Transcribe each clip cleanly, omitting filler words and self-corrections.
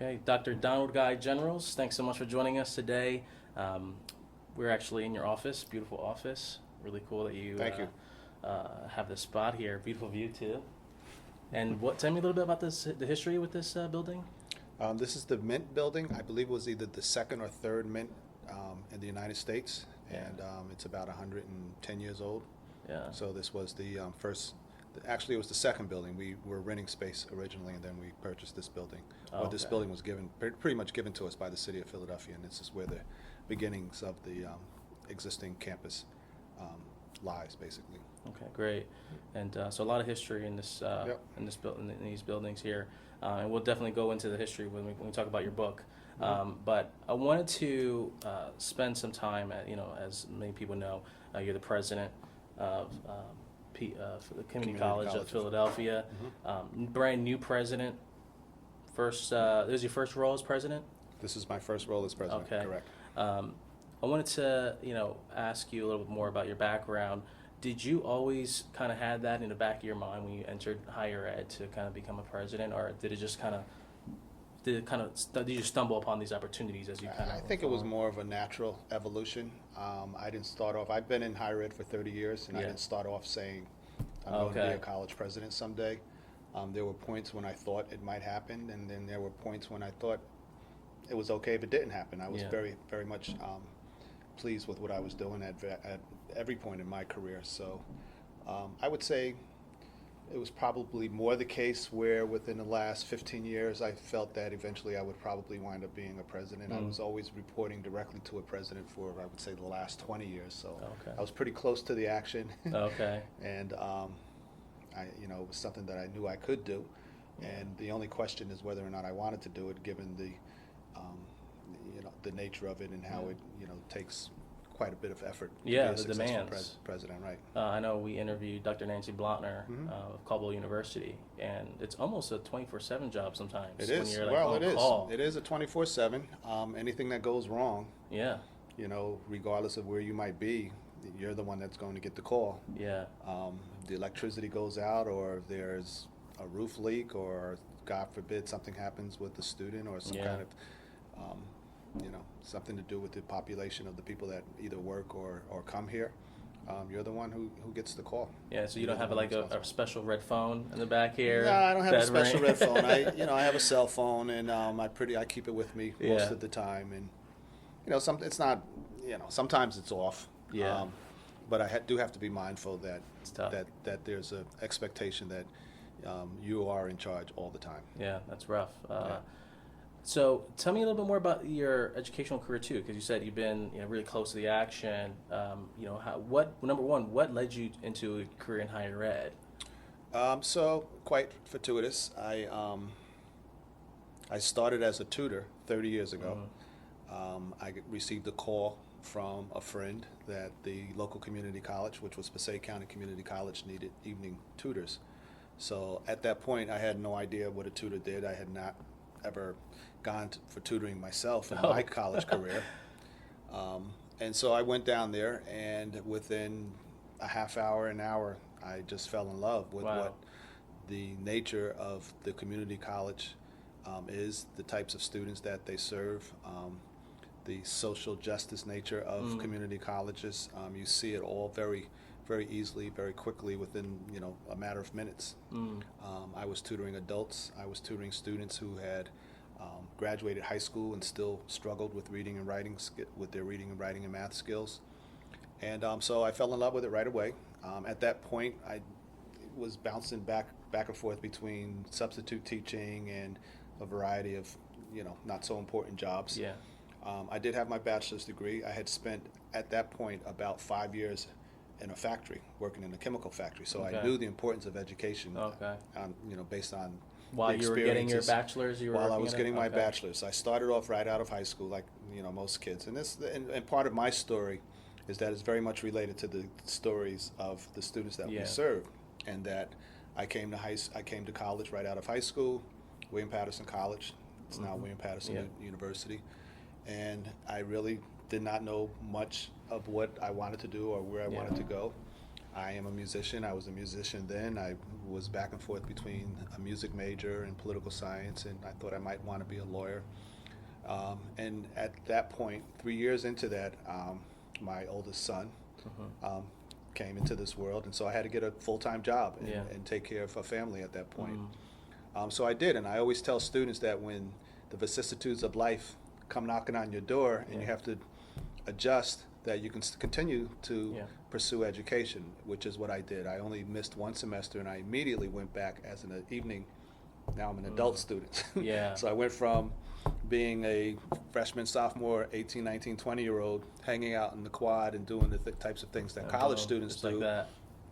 Okay, Dr. Donald Guy Generals, thanks so much for joining us today. We're actually in your office, beautiful office. Really cool that you, Thank you. Have this spot here. Beautiful view too. And tell me a little bit about the history with this building. This is the Mint building. I believe it was either the second or third Mint in the United States, Yeah. and it's about 110 years old. Yeah. So this was the first. Actually, it was the second building. We were renting space originally, and then we purchased this building. Oh, This okay. building was pretty much given to us by the city of Philadelphia, and this is where the beginnings of the existing campus lies, basically. Okay, great. And so a lot of history in this Yep. in these buildings here, and we'll definitely go into the history when we talk about your book. But I wanted to spend some time, as many people know, you're the president of for the Community College of Philadelphia. Brand new president. First, this is your first role as president. This is my first role as president. Okay. Correct. I wanted to, ask you a little bit more about your background. Did you always kind of had that in the back of your mind when you entered higher ed to kind of become a president, or did you stumble upon these opportunities as you kind of? I think it was more of a natural evolution. I didn't start off. I've been in higher ed for 30 years, and I Yeah. didn't start off saying I'm going to be Okay. a college president someday. There were points when I thought it might happen, and then there were points when I thought it was okay if it didn't happen. I was Yeah. very, very much pleased with what I was doing at every point in my career. So I would say it was probably more the case where within the last 15 years I felt that eventually I would probably wind up being a president. I was always reporting directly to a president for, I would say, the last 20 years. So Okay. I was pretty close to the action. Okay. And it was something that I knew I could do. And the only question is whether or not I wanted to do it, given the nature of it and how it takes quite a bit of effort to Yeah, be a the successful demands. president, right? I know we interviewed Dr. Nancy Blotner Mhm. of Caldwell University, and it's almost a 24/7 job sometimes. It when is. you're, like, Well, on it is. call. It is a 24/7. Anything that goes wrong, Yeah. regardless of where you might be, you're the one that's going to get the call. Yeah. The electricity goes out, or if there's a roof leak, or God forbid something happens with the student, or some Yeah. kind of something to do with the population of the people that either work or come here. You're the one who gets the call. Yeah. So you You're don't the have one like a responsible. special red phone in the back here. No, I don't have a that special ring? red phone. I have a cell phone, and I keep it with me most Yeah. of the time. And it's not, sometimes it's off. Yeah. But I do have to be mindful that It's tough. that there's an expectation that you are in charge all the time. Yeah, that's rough. Yeah. So tell me a little bit more about your educational career too, because you said you've been really close to the action. Number one, what led you into a career in higher ed? So quite fortuitous. I started as a tutor 30 years ago. I received a call from a friend that the local community college, which was Passaic County Community College, needed evening tutors. So at that point, I had no idea what a tutor did. I had not ever gone for tutoring myself in my college career. And so I went down there, and within a half hour, an hour, I just fell in love with Wow. what the nature of the community college is, the types of students that they serve, the social justice nature of community colleges. You see it all very, very easily, very quickly within a matter of minutes. I was tutoring adults. I was tutoring students who had graduated high school and still struggled with reading and writing, with their reading and writing and math skills. And so I fell in love with it right away. At that point, I was bouncing back and forth between substitute teaching and a variety of not so important jobs. Yeah. I did have my bachelor's degree. I had spent at that point about 5 years in a factory, working in a chemical factory. So I Okay. knew the importance of education. Okay. Based on While the you were getting your experiences. bachelor's, you were While I working was in it? getting my Okay. bachelor's, I started off right out of high school, like most kids. And and part of my story is that it's very much related to the stories of the students that Yeah. we serve, and that I came to college right out of high school, William Patterson College. It's now William Patterson Yeah. University, and I really did not know much of what I wanted to do or where I wanted to go. I am a musician. I was a musician then. I was back and forth between a music major and political science, and I thought I might want to be a lawyer. And at that point, 3 years into that, my oldest son came into this world, and so I had to get a full-time job and take care of a family at that point. So I did, and I always tell students that when the vicissitudes of life come knocking on your door and you have to adjust, that you can continue to pursue education, which is what I did. I only missed one semester, and I immediately went back as an evening. Now I'm an adult student. So I went from being a freshman, sophomore, 18, 19, 20-year-old, hanging out in the quad and doing the types of things that college students do,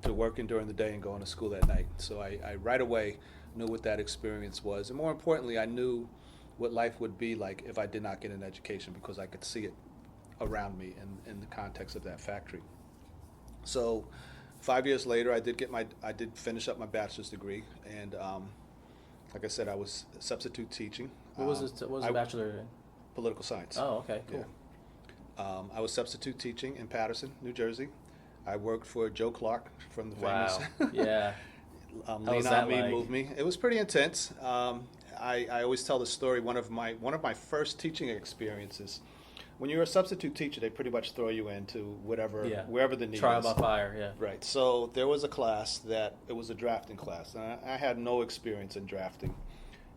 to working during the day and going to school at night. So I right away knew what that experience was. And more importantly, I knew what life would be like if I did not get an education, because I could see it around me in the context of that factory. So 5 years later, I did finish up my bachelor's degree, and like I said, I was substitute teaching. What was it? What was the bachelor in? Political science. Oh, okay, cool. Yeah. I was substitute teaching in Paterson, New Jersey. I worked for Joe Clark from the famous Lean On Me, Move Me. It was pretty intense. I always tell the story. One of my first teaching experiences. When you're a substitute teacher, they pretty much throw you into wherever the need Trial is. by fire, Right. So there was a class it was a drafting class, and I had no experience in drafting.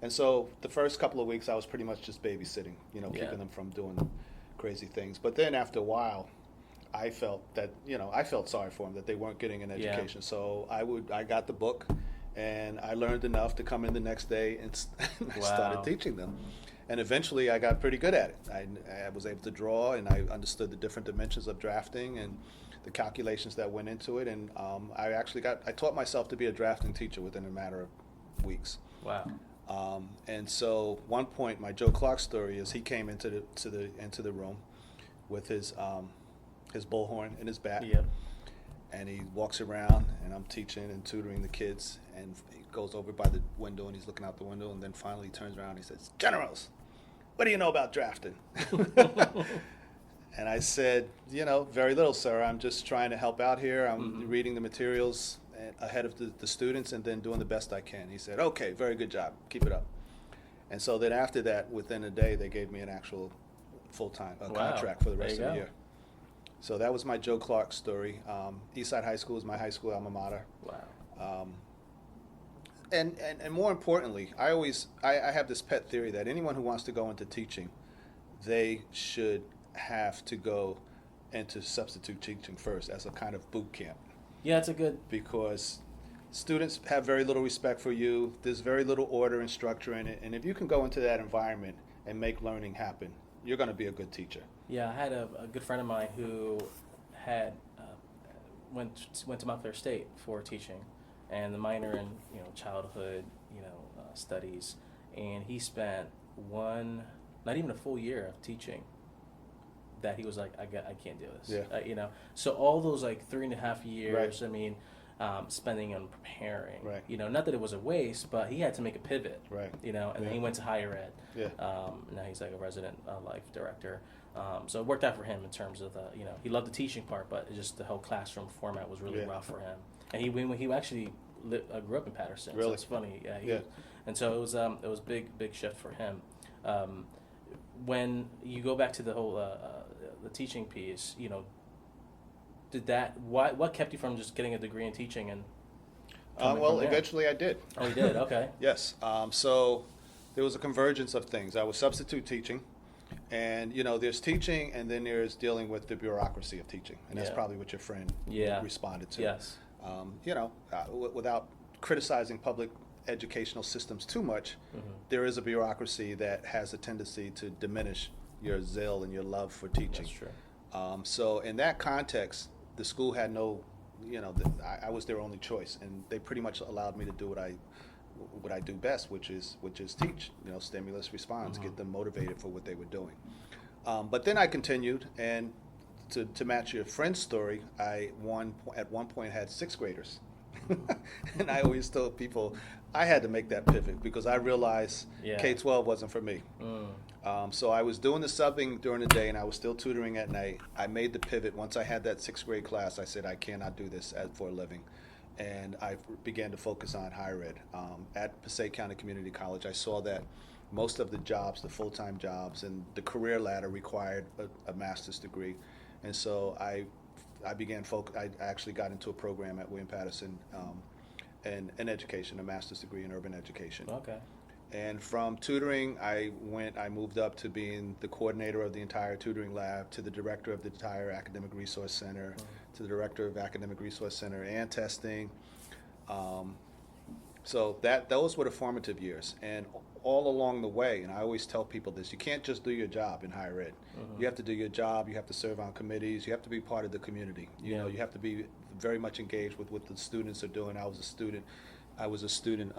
And so the first couple of weeks, I was pretty much just babysitting, keeping them from doing crazy things. But then after a while, I felt sorry for them, that they weren't getting an education. So I got the book, and I learned enough to come in the next day and started teaching them. And eventually I got pretty good at it. I was able to draw, and I understood the different dimensions of drafting and the calculations that went into it. And I taught myself to be a drafting teacher within a matter of weeks. Wow. And so one point, my Joe Clark story is, he came into the room with his bullhorn in his bat. And he walks around, and I'm teaching and tutoring the kids, and he goes over by the window, and he's looking out the window, and then finally he turns around and he says, "Generals, what do you know about drafting?" And I said, "Very little, sir. I'm just trying to help out here. I'm reading the materials ahead of the students and then doing the best I can." He said, "Okay, very good job. Keep it up." And so then after that, within a day, they gave me an actual full-time contract for the rest of the year. So that was my Joe Clark story. Eastside High School is my high school alma mater. Wow. And more importantly, I have this pet theory that anyone who wants to go into teaching, they should have to go into substitute teaching first as a kind of boot camp. Yeah, it's a good... Because students have very little respect for you. There's very little order and structure in it. And if you can go into that environment and make learning happen, you're going to be a good teacher. Yeah, I had a good friend of mine who had went to Montclair State for teaching, and the minor in childhood studies, and he spent not even a full year of teaching, that he was like, I can't do this. So all those 3.5 years, spending on preparing, not that it was a waste, but he had to make a pivot, and then he went to higher ed. Now he's like a resident life director. So it worked out for him in terms of he loved the teaching part, but just the whole classroom format was really rough for him. And he actually grew up in Paterson. Really? So it's funny. And so it was a big shift for him. When you go back to the whole the teaching piece, what kept you from just getting a degree in teaching and eventually I did. Oh, you did? Okay. Yes. So there was a convergence of things. I was substitute teaching, and there's teaching, and then there's dealing with the bureaucracy of teaching, and that's probably what your friend responded to. Yes. Without criticizing public educational systems too much, there is a bureaucracy that has a tendency to diminish your zeal and your love for teaching. That's true. So in that context, the school had no, I was their only choice, and they pretty much allowed me to do what I do best, which is teach. Stimulus, response, get them motivated for what they were doing. But then I continued, and to match your friend's story, at one point had 6th graders. And I always told people I had to make that pivot because I realized K-12 wasn't for me. So I was doing the subbing during the day, and I was still tutoring at night. I made the pivot. Once I had that 6th grade class, I said, I cannot do this for a living. and I began to focus on higher ed. At Passaic County Community College, I saw that most of the jobs, the full-time jobs, and the career ladder required a master's degree, and so I began I actually got into a program at William-Paterson in education, a master's degree in urban education. Okay. And from tutoring, I moved up to being the coordinator of the entire tutoring lab, to the director of the entire academic resource center, to the director of academic resource center and testing. So those were the formative years. And all along the way, and I always tell people this, you can't just do your job in higher ed. You have to do your job, you have to serve on committees, you have to be part of the community. You know, you have to be very much engaged with what the students are doing. I was a student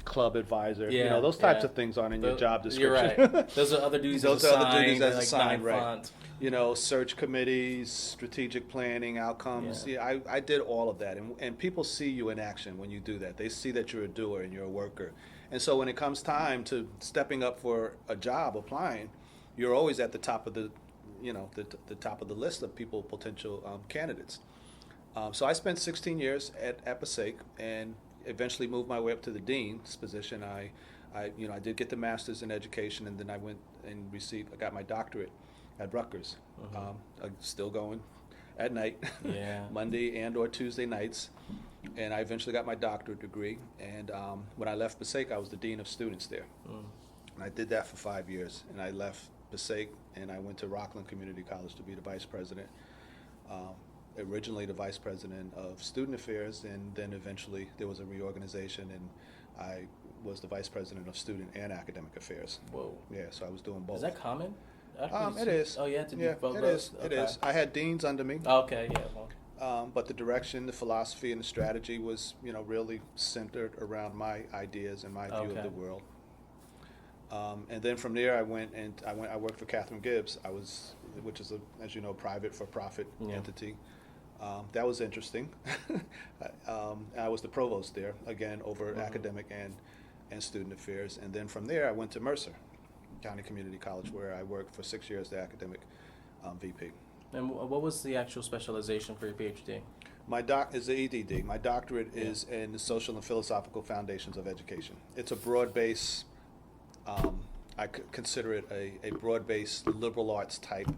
club advisor. Yeah, you know, those types of things aren't in your job description. You're right. Those are other duties Those as are assigned. other duties as like assigned, right. font. You know, search committees, strategic planning, outcomes. Yeah. I did all of that. And people see you in action when you do that. They see that you're a doer and you're a worker. And so when it comes time to stepping up for a job, applying, you're always at the top of the top of the list of potential candidates. So I spent 16 years at Passaic and eventually moved my way up to the dean's position. I did get the master's in education, and then I went and I got my doctorate at Rutgers. I'm still going at night, Monday and or Tuesday nights, and I eventually got my doctorate degree. And when I left Passaic, I was the dean of students there, and I did that for 5 years. And I left Passaic and I went to Rockland Community College to be the vice president. Originally the vice president of student affairs, and then eventually there was a reorganization, and I was the vice president of student and academic affairs. Whoa. Yeah, so I was doing both. Is that common? It is. Oh, you had to do both. It is. Okay. It is. I had deans under me. Okay, yeah. Well. But the direction, the philosophy, and the strategy was, really centered around my ideas and my view of the world. And then from there, I worked for Catherine Gibbs. Which is as you know, private for-profit entity. That was interesting. I was the provost there, again, over academic and student affairs. And then from there, I went to Mercer County Community College, where I worked for 6 years, the academic VP. And what was the actual specialization for your PhD? My is the EDD. My doctorate is in the social and philosophical foundations of education. It's a broad-based, I consider it a broad-based liberal arts type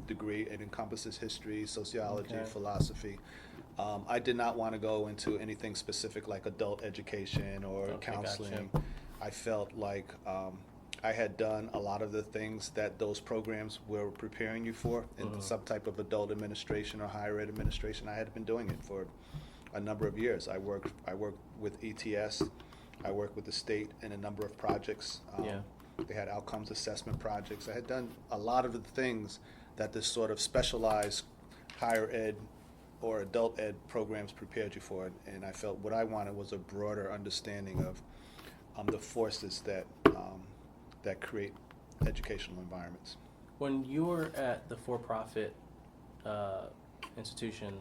degree. It encompasses history, sociology, philosophy. I did not want to go into anything specific like adult education or counseling. Gotcha. I felt like I had done a lot of the things that those programs were preparing you for in some type of adult administration or higher ed administration. I had been doing it for a number of years. I worked with ETS. I worked with the state in a number of projects. They had outcomes assessment projects. I had done a lot of the things that this sort of specialized higher ed or adult ed programs prepared you for. And I felt what I wanted was a broader understanding of the forces that create educational environments. When you were at the for-profit institution,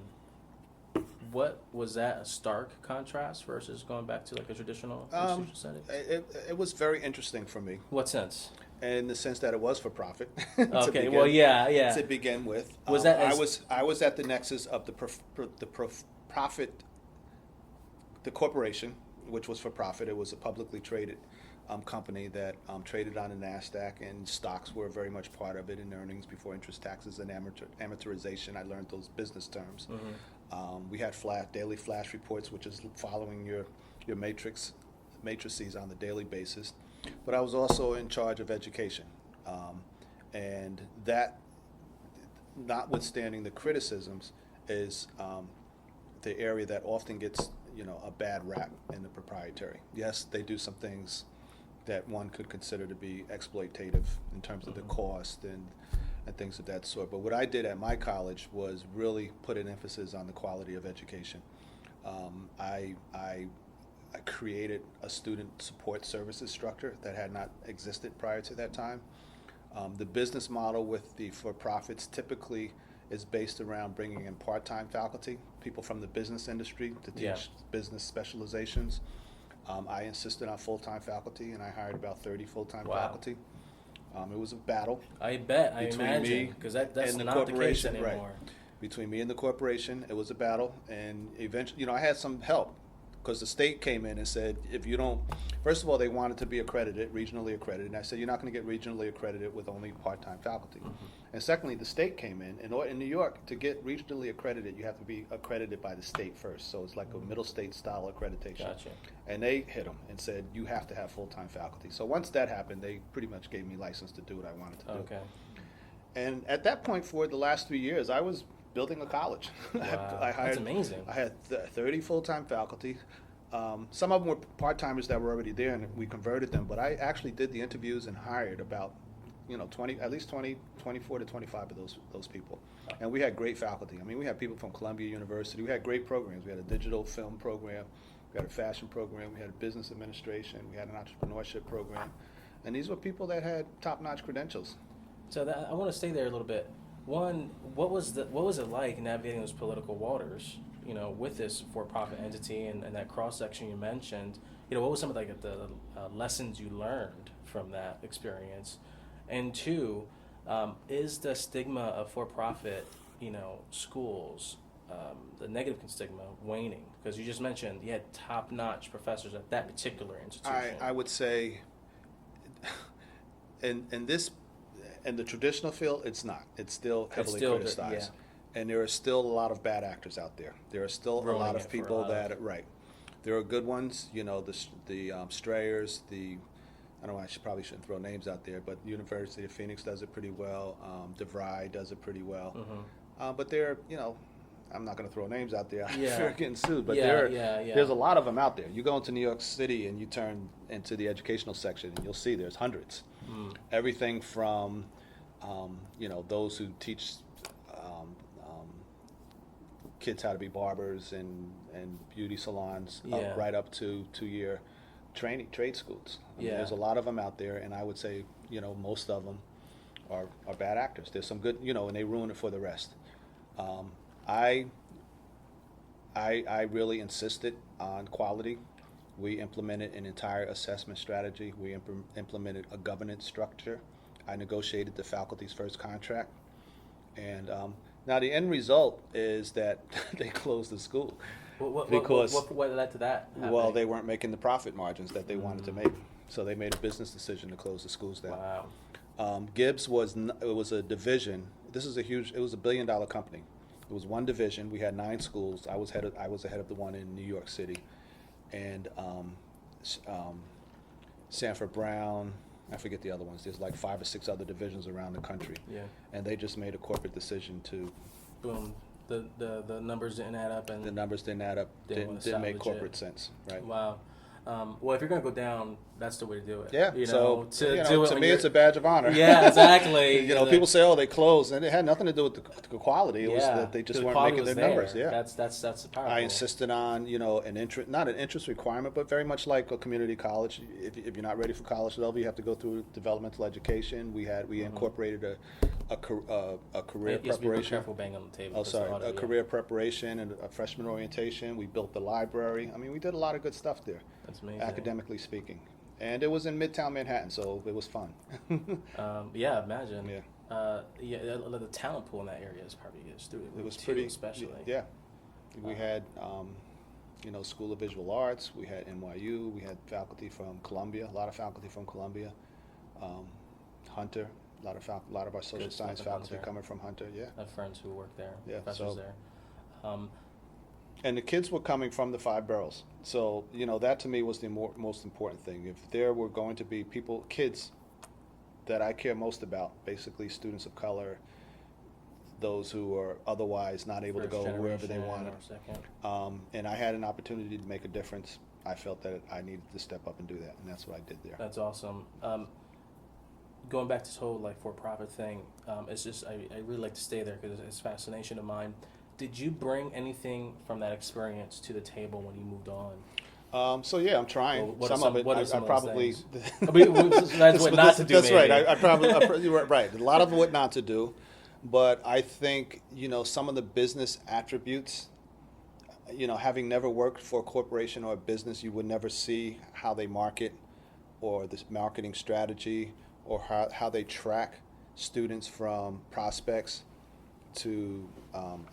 what was that a stark contrast versus going back to like a traditional institutional setting? It was very interesting for me. What sense? In the sense that it was for profit. Okay. Well, yeah. To begin with, Was that I was at the nexus of the profit, the corporation, which was for profit. It was a publicly traded company that traded on the NASDAQ, and stocks were very much part of it, and earnings before interest, taxes, and amortization. I learned those business terms. We had daily flash reports, which is following your matrices on the daily basis. But I was also in charge of education, and that, notwithstanding the criticisms, is the area that often gets a bad rap in the proprietary. Yes, they do some things that one could consider to be exploitative in terms of the cost and things of that sort. But what I did at my college was really put an emphasis on the quality of education. I created a student support services structure that had not existed prior to that time. The business model with the for-profits typically is based around bringing in part-time faculty, people from the business industry to teach business specializations. I insisted on full-time faculty, and I hired about 30 full-time faculty. It was a battle. I bet. I imagine, because that's not the case anymore. Right. Between me and the corporation, it was a battle, and eventually, I had some help. because the state came in and said, if you don't, first of all, they wanted to be accredited, regionally accredited, and I said, you're not going to get regionally accredited with only part-time faculty. And secondly, the state came in New York, to get regionally accredited, you have to be accredited by the state first, so it's like a middle state style accreditation. Gotcha. And they hit them and said, you have to have full-time faculty. So once that happened, they pretty much gave me license to do what I wanted to do. Okay. And at that point, for the last 3 years, I was building a college. Wow. I hired, That's amazing. I had 30 full-time faculty. Some of them were part-timers that were already there, and we converted them. But I actually did the interviews and hired about, 24 to 25 of those people. And we had great faculty. I mean, we had people from Columbia University. We had great programs. We had a digital film program. We had a fashion program. We had a business administration. We had an entrepreneurship program. And these were people that had top-notch credentials. So I want to stay there a little bit. One, what was it like navigating those political waters, with this for-profit entity and that cross-section you mentioned? What was some of the lessons you learned from that experience? And two, is the stigma of for-profit, schools, the negative stigma waning? Because you just mentioned you had top-notch professors at that particular institution. I would say, in the traditional field, it's not. It's still heavily criticized. Yeah. And there are still a lot of bad actors out there. There are still a lot of people that, right. There are good ones, the Strayers, I don't know, probably shouldn't throw names out there, but the University of Phoenix does it pretty well. DeVry does it pretty well. But there, I'm not going to throw names out there. I fear getting sued, but there's a lot of them out there. You go into New York City and you turn into the educational section, and you'll see there's hundreds. Everything from, those who teach kids how to be barbers and beauty salons, right up to 2-year trade schools. I mean, there's a lot of them out there, and I would say, most of them are bad actors. There's some good, and they ruin it for the rest. I really insisted on quality. We implemented an entire assessment strategy. We implemented a governance structure. I negotiated the faculty's first contract. And now the end result is that they closed the school. What led to that happening? Well, they weren't making the profit margins that they wanted to make. So they made a business decision to close the schools down. Wow. Gibbs was a division. It was $1 billion company. It was one division. We had 9 schools. I was ahead of the one in New York City, and Sanford Brown. I forget the other ones. There's like 5 or 6 other divisions around the country. Yeah. And they just made a corporate decision to. Boom. The numbers didn't add up, and the numbers didn't add up. Didn't make corporate sense. Right. Wow. Well, if you're going to go down, that's the way to do it. Yeah. To me, it's a badge of honor. Yeah, exactly. People say, "Oh, they closed," and it had nothing to do with the quality. It was that they just weren't making their numbers. Yeah. That's powerful. I insisted on not an interest requirement, but very much like a community college. If you're not ready for college level, you have to go through developmental education. We incorporated a career preparation. Be careful banging on the table. Oh, sorry. A career preparation and a freshman orientation. We built the library. I mean, we did a lot of good stuff there. That's amazing. Academically speaking. And it was in Midtown Manhattan, so it was fun. Yeah, imagine. Yeah. The talent pool in that area is probably it was pretty, especially. Yeah. We had, School of Visual Arts. We had NYU. We had faculty from Columbia. A lot of faculty from Columbia. Hunter. A lot of our social science faculty coming from Hunter. Yeah. I have friends who work there. Yeah. Professors there. And the kids were coming from the 5 boroughs. So, that to me was the most important thing. If there were going to be kids that I care most about, basically students of color, those who are otherwise not able to go wherever they wanted, and I had an opportunity to make a difference, I felt that I needed to step up and do that, and that's what I did there. That's awesome. Going back to this whole for-profit thing, it's just I really like to stay there because it's a fascination of mine. Did you bring anything from that experience to the table when you moved on? I'm trying. Some of it, I probably. That's what not to do. That's right. I probably you're right. A lot of what not to do, but I think some of the business attributes. Having never worked for a corporation or a business, you would never see how they market, or this marketing strategy, or how they track students from prospects to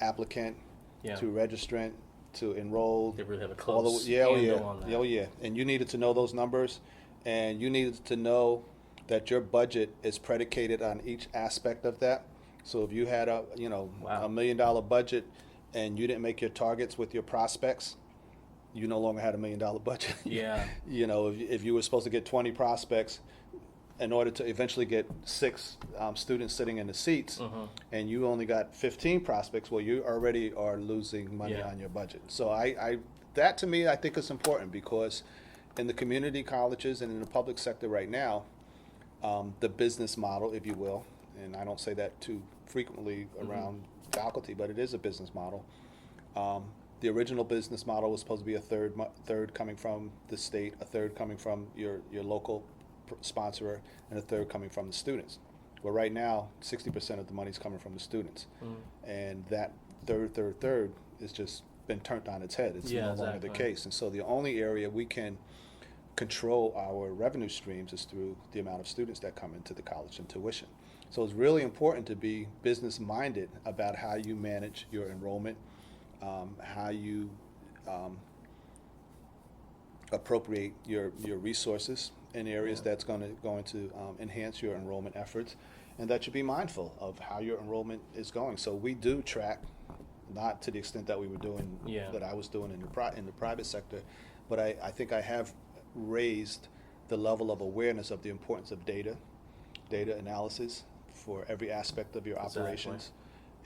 applicant, to registrant, to enroll. They really have a all close yeah, oh handle yeah, on that. oh yeah. And you needed to know those numbers, and you needed to know that your budget is predicated on each aspect of that. So if you had a Wow. $1 million budget, and you didn't make your targets with your prospects, you no longer had $1 million budget. Yeah. If you were supposed to get 20 prospects in order to eventually get 6 students sitting in the seats, and you only got 15 prospects, well, you already are losing money Yeah. on your budget. So that to me, I think is important, because in the community colleges and in the public sector right now, the business model, if you will, and I don't say that too frequently around faculty, but it is a business model. The original business model was supposed to be a third coming from the state, a third coming from your local sponsor, and a third coming from the students. Well, right now, 60% of the money is coming from the students, and that third is just been turned on its head. It's no longer the case, and so the only area we can control our revenue streams is through the amount of students that come into the college and tuition. So it's really important to be business minded about how you manage your enrollment, how you appropriate your resources in areas that's going to enhance your enrollment efforts, and that you be mindful of how your enrollment is going. So we do track, not to the extent that we were doing, that I was doing in the private sector, but I think I have raised the level of awareness of the importance of data analysis for every aspect of your operations,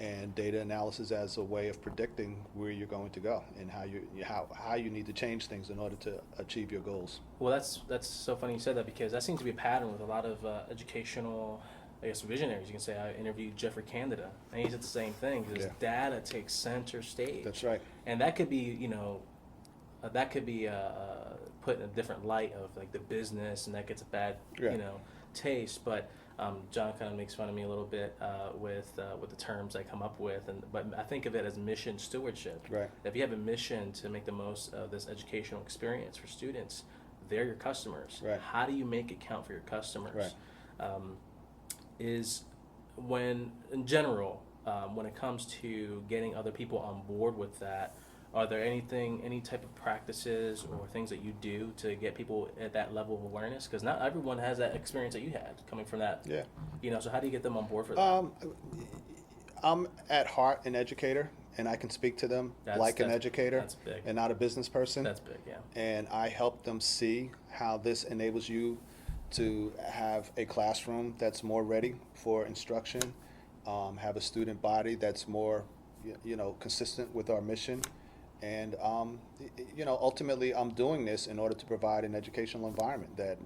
and data analysis as a way of predicting where you're going to go and how you need to change things in order to achieve your goals. Well, that's so funny you said that, because that seems to be a pattern with a lot of educational, I guess, visionaries. You can say I interviewed Jeffrey Candida, and he said the same thing. Because data takes center stage. That's right. And that could be, put in a different light of like the business, and that gets a bad, taste. But John kind of makes fun of me a little bit with the terms I come up with, but I think of it as mission stewardship. Right. If you have a mission to make the most of this educational experience for students, they're your customers. Right. How do you make it count for your customers? Right. Is when, in general, when it comes to getting other people on board with that, are there any type of practices or things that you do to get people at that level of awareness? Because not everyone has that experience that you had coming from that. Yeah. So how do you get them on board for that? I'm at heart an educator, and I can speak to them like an educator and not a business person. That's big, yeah. And I help them see how this enables you to have a classroom that's more ready for instruction, have a student body that's more, consistent with our mission. And, ultimately I'm doing this in order to provide an educational environment that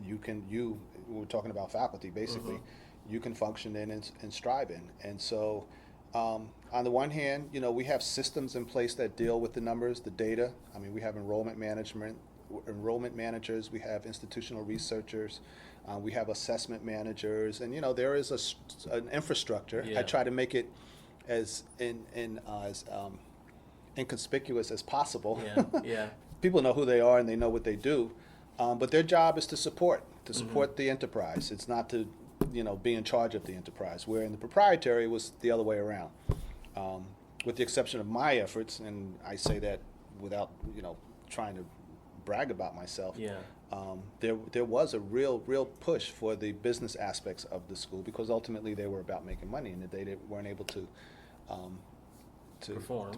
we're talking about faculty, basically, you can function in and strive in. And so, on the one hand, we have systems in place that deal with the numbers, the data. I mean, we have enrollment managers, we have institutional researchers, we have assessment managers, and, there is an infrastructure. Yeah. I try to make it as inconspicuous as possible. Yeah. People know who they are and they know what they do, but their job is to support the enterprise. It's not to be in charge of the enterprise, where in the proprietary was the other way around, with the exception of my efforts, and I say that without trying to brag about myself. There was a real push for the business aspects of the school, because ultimately they were about making money, and they weren't able to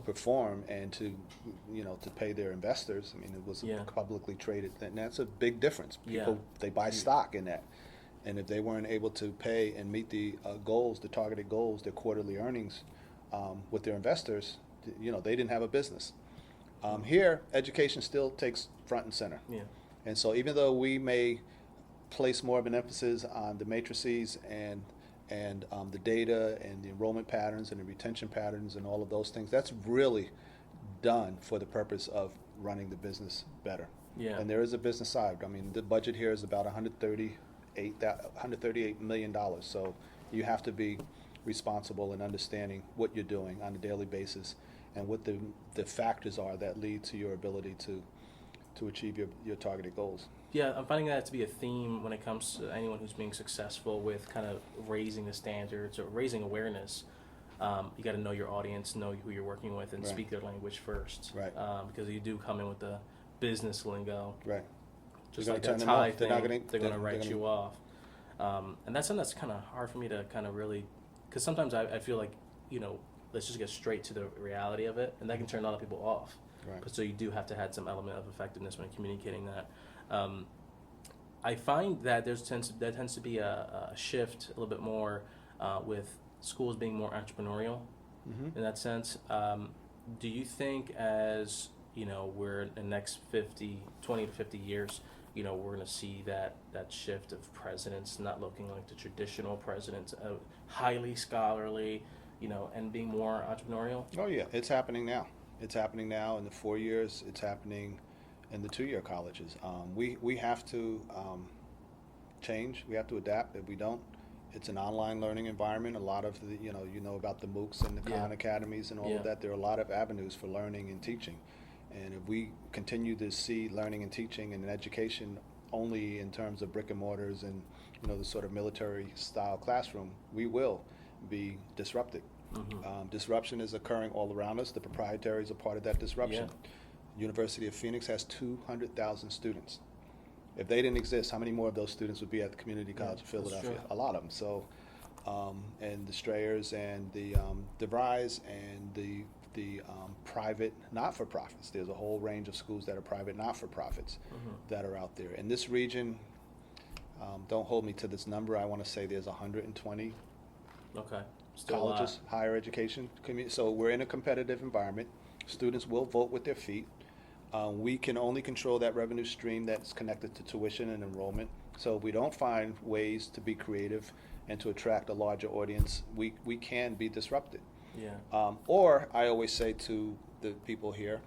perform and to pay their investors. I mean, it was a publicly traded thing. And that's a big difference. People they buy stock in that, and if they weren't able to pay and meet the goals, the targeted goals, their quarterly earnings with their investors, they didn't have a business. Here, education still takes front and center. And so even though we may place more of an emphasis on the matrices and the data and the enrollment patterns and the retention patterns and all of those things, that's really done for the purpose of running the business better. And there is a business side. I mean, the budget here is about $138 million. So you have to be responsible in understanding what you're doing on a daily basis and what the factors are that lead to your ability to achieve your targeted goals. Yeah, I'm finding that to be a theme when it comes to anyone who's being successful with kind of raising the standards or raising awareness. you got to know your audience, know who you're working with, and Right. speak their language first. Right. Because you do come in with the business lingo. Right. Just You're like gonna that turn them Thai off. They're thing, not gonna- they're going to they're write gonna- you off. And that's something that's kind of hard for me to kind of really, because sometimes I feel like, let's just get straight to the reality of it, and that can turn a lot of people off. Right. But so you do have to have some element of effectiveness when communicating that. I find that there tends to be a shift a little bit more with schools being more entrepreneurial Mm-hmm. in that sense. Do you think as, we're in the next 20 to 50 years, we're going to see that shift of presidents not looking like the traditional presidents, highly scholarly, and being more entrepreneurial? Oh yeah, it's happening now. It's happening now in the 4 years. It's happening in the 2-year colleges. We have to change. We have to adapt. If we don't, it's an online learning environment. A lot of the, you know about the MOOCs and the Khan Academies and all of that. There are a lot of avenues for learning and teaching. And if we continue to see learning and teaching and education only in terms of brick and mortars and the sort of military style classroom, we will be disrupted. Mm-hmm. Disruption is occurring all around us. The proprietaries are part of that disruption. Yeah. University of Phoenix has 200,000 students. If they didn't exist, how many more of those students would be at the Community College of Philadelphia? A lot of them. So, and the Strayers and the DeVries and the private not-for-profits. There's a whole range of schools that are private not-for-profits that are out there. In this region, don't hold me to this number. I want to say there's 120 Okay. Still colleges, higher education. So we're in a competitive environment. Students will vote with their feet. We can only control that revenue stream that's connected to tuition and enrollment. So if we don't find ways to be creative and to attract a larger audience, we can be disrupted. Yeah. Or I always say to the people here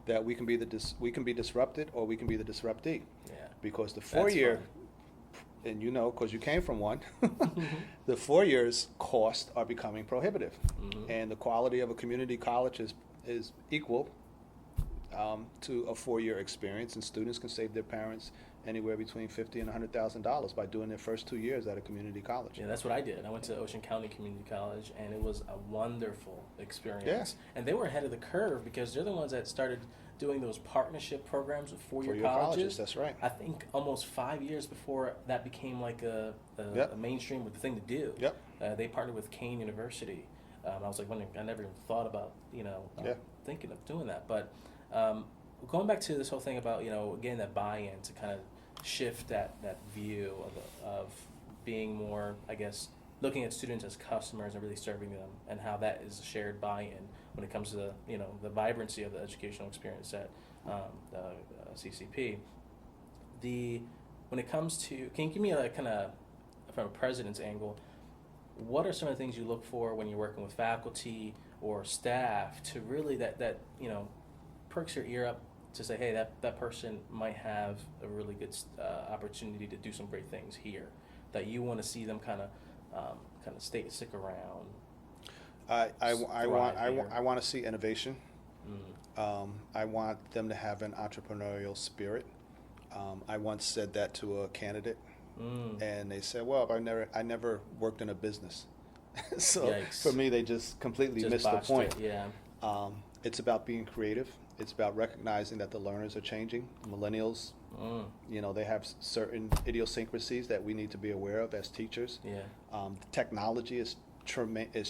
that we can be disrupted or we can be the disruptee. Yeah. Because the That's 4-year, fun. and because you came from one, the 4 years costs are becoming prohibitive. Mm-hmm. And the quality of a community college is equal to a 4-year experience, and students can save their parents anywhere between $50,000 and $100,000 by doing their first 2 years at a community college. Yeah, that's what I did. I went to Ocean County Community College, and it was a wonderful experience. Yeah. And they were ahead of the curve because they're the ones that started doing those partnership programs with four-year Four-year colleges. That's right. I think almost 5 years before that became like a mainstream thing to do. Yep. They partnered with Kane University. I was like, I never even thought about thinking of doing that. But going back to this whole thing about getting that buy-in to kind of shift that view of being more, I guess, looking at students as customers and really serving them, and how that is a shared buy-in when it comes to the vibrancy of the educational experience at the CCP. When it comes to, can you give me a kind of, from a president's angle, what are some of the things you look for when you're working with faculty or staff to really that perks your ear up to say, hey, that person might have a really good opportunity to do some great things here, that you want to see them kind of stick around? I want to see innovation. I want them to have an entrepreneurial spirit. I once said that to a candidate, and they said, "Well, I never worked in a business." So Yikes. for me, they just completely Just missed the botched point. it, yeah. It's about being creative. It's about recognizing that the learners are changing. Millennials, they have certain idiosyncrasies that we need to be aware of as teachers. Yeah. Technology is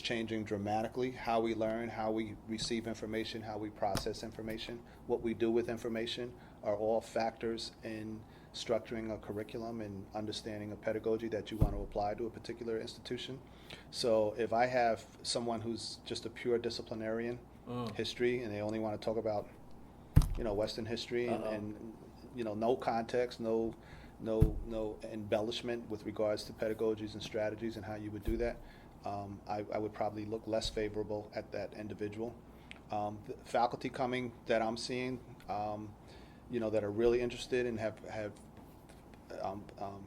changing dramatically. How we learn, how we receive information, how we process information, what we do with information are all factors in structuring a curriculum and understanding a pedagogy that you want to apply to a particular institution. So if I have someone who's just a pure disciplinarian, history, and they only want to talk about Western history and no context, no embellishment with regards to pedagogies and strategies and how you would do that, I would probably look less favorable at that individual. The faculty coming that I'm seeing, that are really interested and have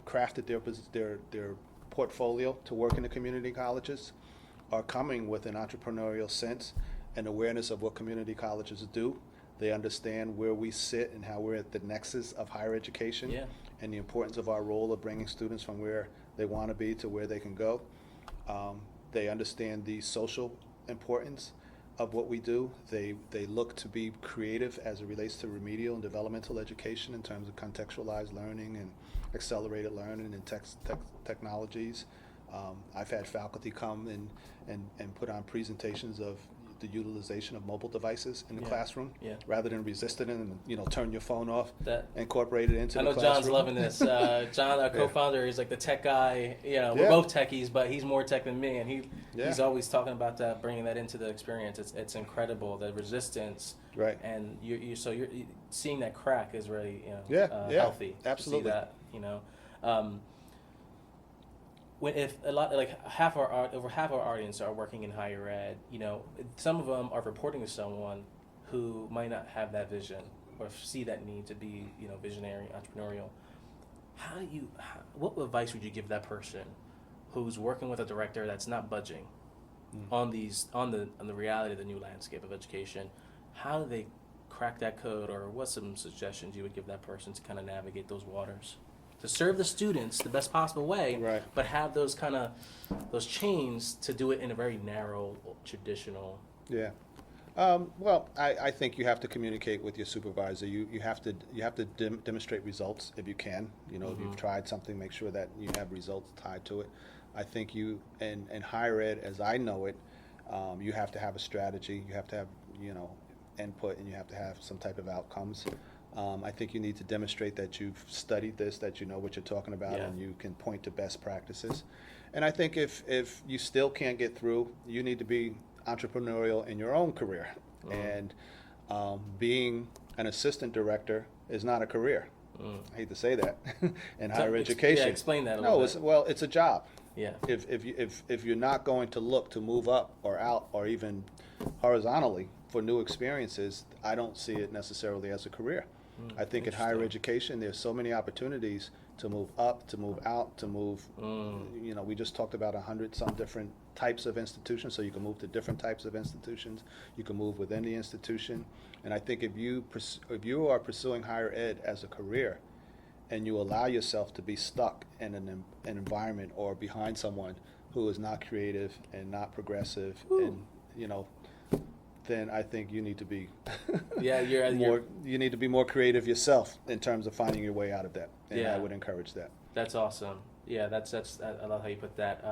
crafted their portfolio to work in the community colleges are coming with an entrepreneurial sense and awareness of what community colleges do. They understand where we sit and how we're at the nexus of higher education and the importance of our role of bringing students from where they want to be to where they can go. They understand the social importance of what we do. They look to be creative as it relates to remedial and developmental education in terms of contextualized learning and accelerated learning and technologies. I've had faculty come and put on presentations of the utilization of mobile devices in the classroom, rather than resisting it and turn your phone off. Incorporate it into the classroom. I know John's loving this. John, our co-founder, is like the tech guy. We're both techies, but he's more tech than me, and he's always talking about that, bringing that into the experience. It's incredible, the resistance. Right. And you're seeing that crack is really healthy. Absolutely. To see that, when if a lot like over half our audience are working in higher ed, some of them are reporting to someone who might not have that vision or see that need to be visionary, entrepreneurial. What advice would you give that person who's working with a director that's not budging on the reality of the new landscape of education? How do they crack that code, or what's some suggestions you would give that person to kind of navigate those waters? To serve the students the best possible way, right, but have those chains to do it in a very narrow, traditional. Yeah. Well, I think you have to communicate with your supervisor. You have to demonstrate results if you can. If you've tried something, make sure that you have results tied to it. I think you in higher ed, as I know it, you have to have a strategy. You have to have input, and you have to have some type of outcomes. I think you need to demonstrate that you've studied this, that you know what you're talking about, and you can point to best practices. And I think if you still can't get through, you need to be entrepreneurial in your own career. And being an assistant director is not a career. I hate to say that in higher education. Yeah, explain that a little bit. Well, it's a job. Yeah. If you're not going to look to move up or out or even horizontally for new experiences, I don't see it necessarily as a career. I think in higher education, there's so many opportunities to move up, to move out, to move. We just talked about 100-some different types of institutions, so you can move to different types of institutions. You can move within the institution, and I think if you are pursuing higher ed as a career, and you allow yourself to be stuck in an environment or behind someone who is not creative and not progressive, and then I think you need to be you need to be more creative yourself in terms of finding your way out of that. And I would encourage that. That's awesome. Yeah, that's I love how you put that.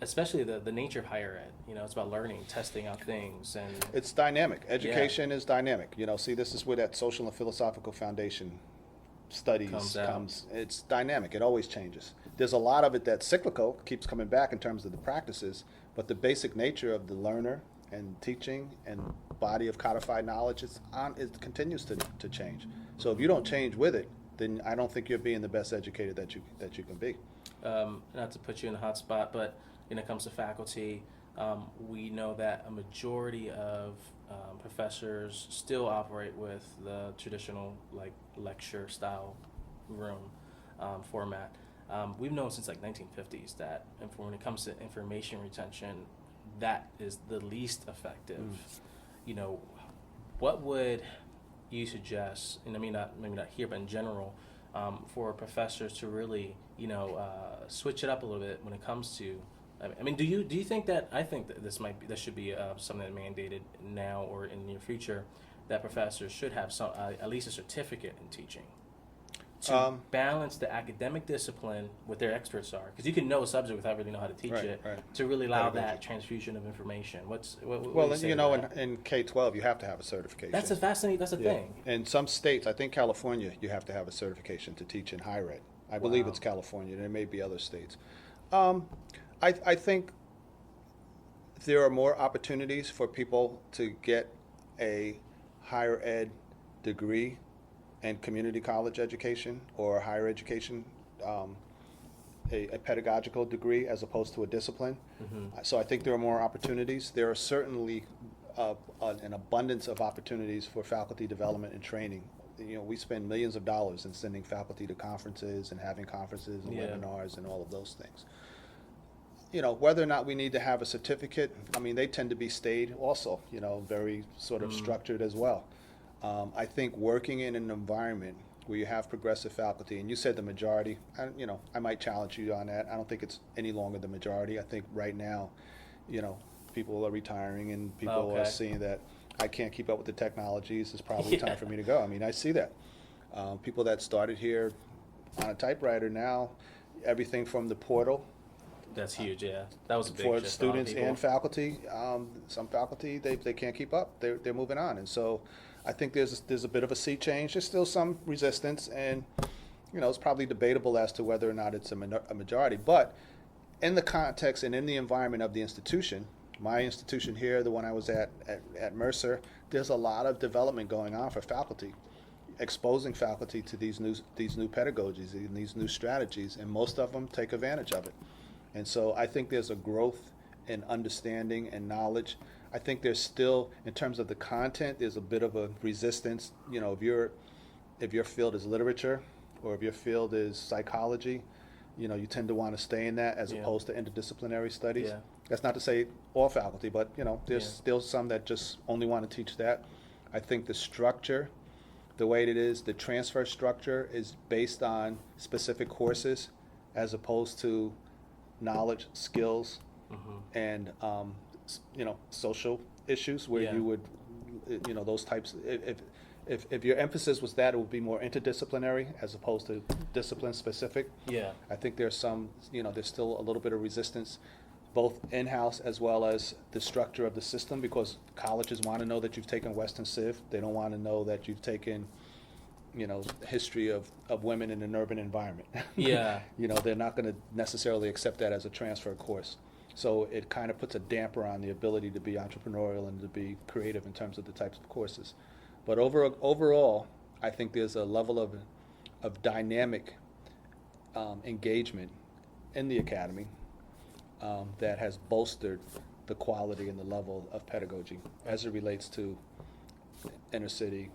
Especially the nature of higher ed. It's about learning, testing out things, and it's dynamic. Education is dynamic. See, this is where that social and philosophical foundation studies comes. It's dynamic. It always changes. There's a lot of it that's cyclical, keeps coming back in terms of the practices, but the basic nature of the learner and teaching and body of codified knowledge it continues to change. So if you don't change with it, then I don't think you're being the best educator that you can be. Not to put you in a hot spot, but when it comes to faculty, we know that a majority of professors still operate with the traditional lecture style room format. We've known since 1950s that when it comes to information retention, that is the least effective. What would you suggest, and maybe not here, but in general, for professors to really switch it up a little bit when it comes to? Do you think that? I think that this should be something that mandated now or in the near future, that professors should have at least a certificate in teaching, to balance the academic discipline with their experts are, because you can know a subject without really know how to teach it. Right. To really allow that transfusion of information. In K-12 you have to have a certification. That's a thing. In some states, I think California, you have to have a certification to teach in higher ed. I believe it's California. There may be other states. I think there are more opportunities for people to get a higher ed degree and community college education or higher education, a pedagogical degree as opposed to a discipline. So I think there are more opportunities. There are certainly an abundance of opportunities for faculty development and training. We spend millions of dollars in sending faculty to conferences and having conferences and webinars and all of those things. Whether or not we need to have a certificate, they tend to be staid also, very sort of structured as well. I think working in an environment where you have progressive faculty, and you said the majority, I might challenge you on that. I don't think it's any longer the majority. I think right now, people are retiring and people are Okay. seeing that I can't keep up with the technologies. It's probably time for me to go. I mean, I see that. People that started here on a typewriter now, everything from the portal That's huge. Yeah, that was a big for shift students for a lot of and faculty. Some faculty they can't keep up. They're moving on, and so I think there's a bit of a sea change. There's still some resistance, and it's probably debatable as to whether or not it's a majority. But in the context and in the environment of the institution, my institution here, the one I was at Mercer, there's a lot of development going on for faculty, exposing faculty to these new pedagogies and these new strategies, and most of them take advantage of it. And so I think there's a growth in understanding and knowledge. I think there's still, in terms of the content, there's a bit of a resistance. If your field is literature or if your field is psychology, you tend to want to stay in that as opposed to interdisciplinary studies. Yeah. That's not to say all faculty, but there's Yeah. still some that just only want to teach that. I think the structure, the way it is, the transfer structure is based on specific courses as opposed to knowledge, skills, and social issues where Yeah. you would, those types. If your emphasis was that, it would be more interdisciplinary as opposed to discipline specific. Yeah. I think there's there's still a little bit of resistance, both in-house as well as the structure of the system, because colleges want to know that you've taken Western Civ. They don't want to know that you've taken, history of women in an urban environment. Yeah. They're not going to necessarily accept that as a transfer course. So it kind of puts a damper on the ability to be entrepreneurial and to be creative in terms of the types of courses. But overall, I think there's a level of dynamic engagement in the academy that has bolstered the quality and the level of pedagogy as it relates to inner city,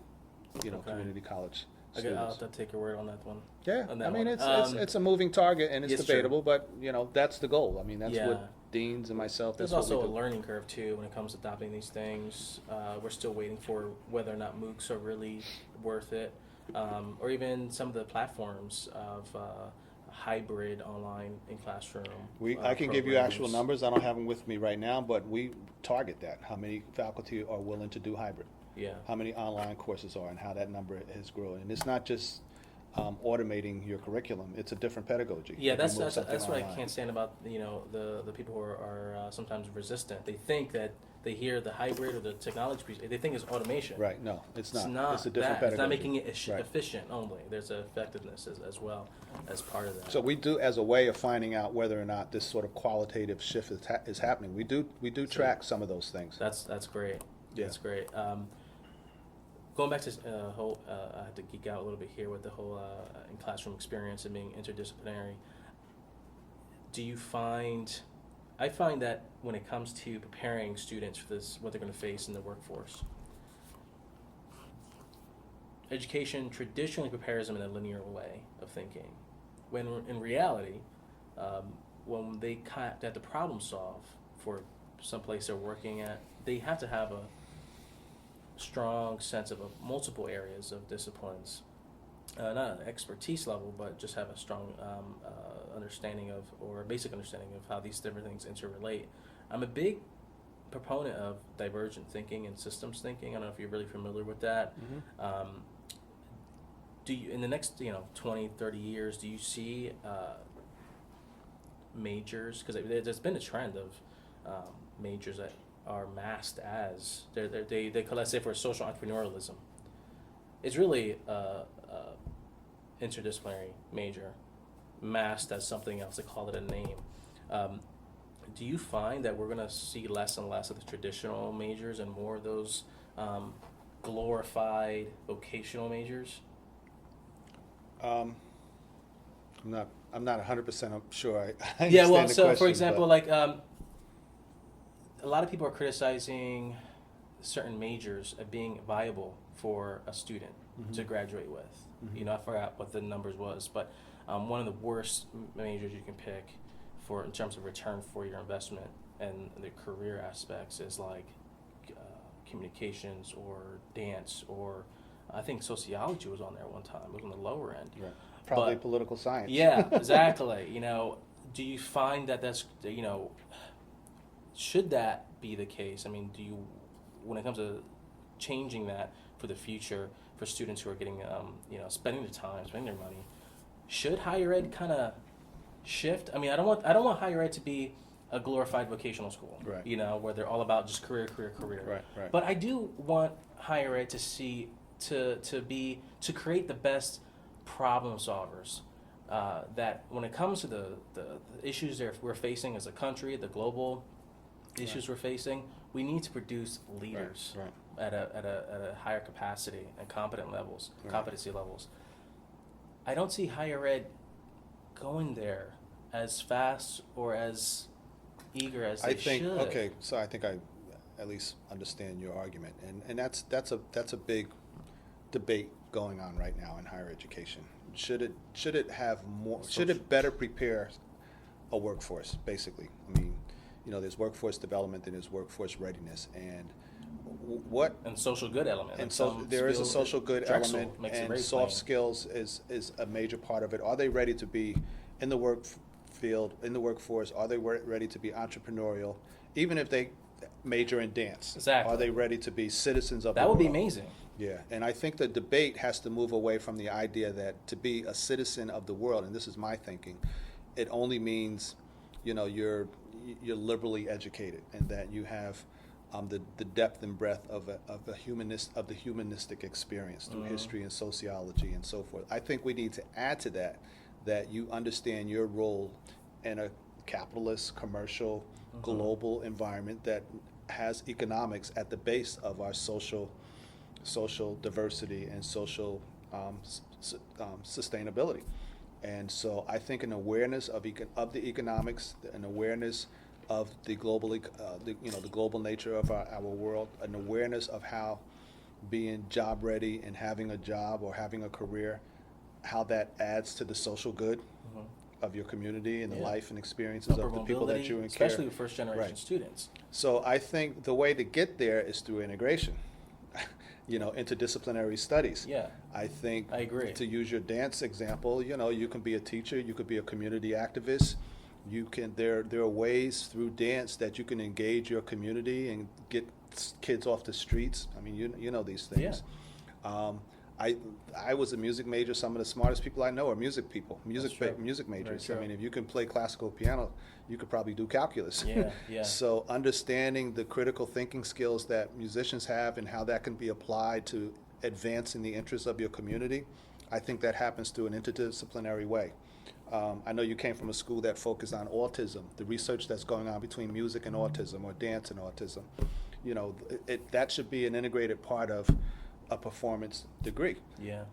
community college Okay, I'll have students. to take your word on that one. Yeah, on that I mean one. it's a moving target and it's It's true. debatable, but that's the goal. I mean that's Yeah. what deans and myself. There's That's what also a we do. learning curve too when it comes to adopting these things. We're still waiting for whether or not MOOCs are really worth it, or even some of the platforms of hybrid online in classroom. I can give you actual programs. numbers. I don't have them with me right now, but we target that. How many faculty are willing to do hybrid? Yeah. How many online courses are, and how that number has grown. And it's not just automating your curriculum; it's a different pedagogy. Yeah, if you that's move something what I online. can't stand about the people who are sometimes resistant. They think that they hear the hybrid or the technology piece, they think it's automation. Right? No, it's not. It's not. It's a different that. pedagogy. It's not making it Right. efficient only. There's an effectiveness as well as part of that. So we do, as a way of finding out whether or not this sort of qualitative shift is happening. We do track some of those things. That's great. Yeah. That's great. Going back to whole, I had to geek out a little bit here with the whole in classroom experience and being interdisciplinary. Do you find? I find that when it comes to preparing students for this, what they're going to face in the workforce, education traditionally prepares them in a linear way of thinking, when in reality, when they have to problem solve for some place they're working at, they have to have a strong sense of multiple areas of disciplines, not an expertise level, but just have a strong understanding of, or a basic understanding of how these different things interrelate. I'm a big proponent of divergent thinking and systems thinking. I don't know if you're really familiar with that. Mm-hmm. Do you, in the next 20, 30 years, do you see majors, because there's been a trend of majors that are masked as they let's say for social entrepreneurialism, it's really a interdisciplinary major masked as something else. They call it a name. Do you find that we're going to see less and less of the traditional majors and more of those glorified vocational majors? I'm not 100% sure. I understand Yeah, well, the so question, for example, but- like a lot of people are criticizing certain majors as being viable for a student to graduate with. Mhm. I forgot what the numbers was, but one of the worst majors you can pick in terms of return for your investment and the career aspects is like communications or dance, or I think sociology was on there one time. It was on the lower end. Right. Probably But- political science. Yeah, exactly. Do you find that that's should that be the case? I mean, do you, when it comes to changing that for the future for students who are getting, spending their time, spending their money, should higher ed kind of shift? I mean, I don't want higher ed to be a glorified vocational school, Right. where they're all about just career. Right. But I do want higher ed to create the best problem solvers. That when it comes to the issues we're facing as a country, the global issues we're facing, we need to produce leaders Right. at a higher capacity and competency levels. I don't see higher ed going there as fast or as eager as they should. Okay, so I think I at least understand your argument, and that's a big debate going on right now in higher education. Should it have more? Should it better prepare a workforce? Basically, I mean, there's workforce development and there's workforce readiness, and what and social good element. and so there is a social good element, and soft plain. skills is a major part of it. Are they ready to be in the work field, in the workforce? Are they ready to be entrepreneurial, even if they major in dance? Exactly. Are they ready to be citizens of the That would world? be amazing. Yeah, and I think the debate has to move away from the idea that to be a citizen of the world, and this is my thinking, it only means, you're liberally educated and that you have the depth and breadth of the humanistic experience through history and sociology and so forth. I think we need to add to that you understand your role in a capitalist, commercial, global environment that has economics at the base of our social diversity and social sustainability. And so I think an awareness of the economics, an awareness of the global, the global nature of our world, an awareness of how being job ready and having a job or having a career, how that adds to the social good of your community and the life and experiences of the people that you care. Especially with first generation Right. students. So I think the way to get there is through integration, interdisciplinary studies. Yeah. I think I agree. to use your dance example, you can be a teacher, you could be a community activist. There are ways through dance that you can engage your community and get kids off the streets. I mean, you know these things. Yeah. I was a music major. Some of the smartest people I know are music people, music That's true. music majors. Very I true. mean, if you can play classical piano, you could probably do calculus. Yeah. So understanding the critical thinking skills that musicians have and how that can be applied to advancing the interests of your community, I think that happens through an interdisciplinary way. I know you came from a school that focused on autism, the research that's going on between music and autism or dance and autism. That should be an integrated part of a performance degree. Yeah.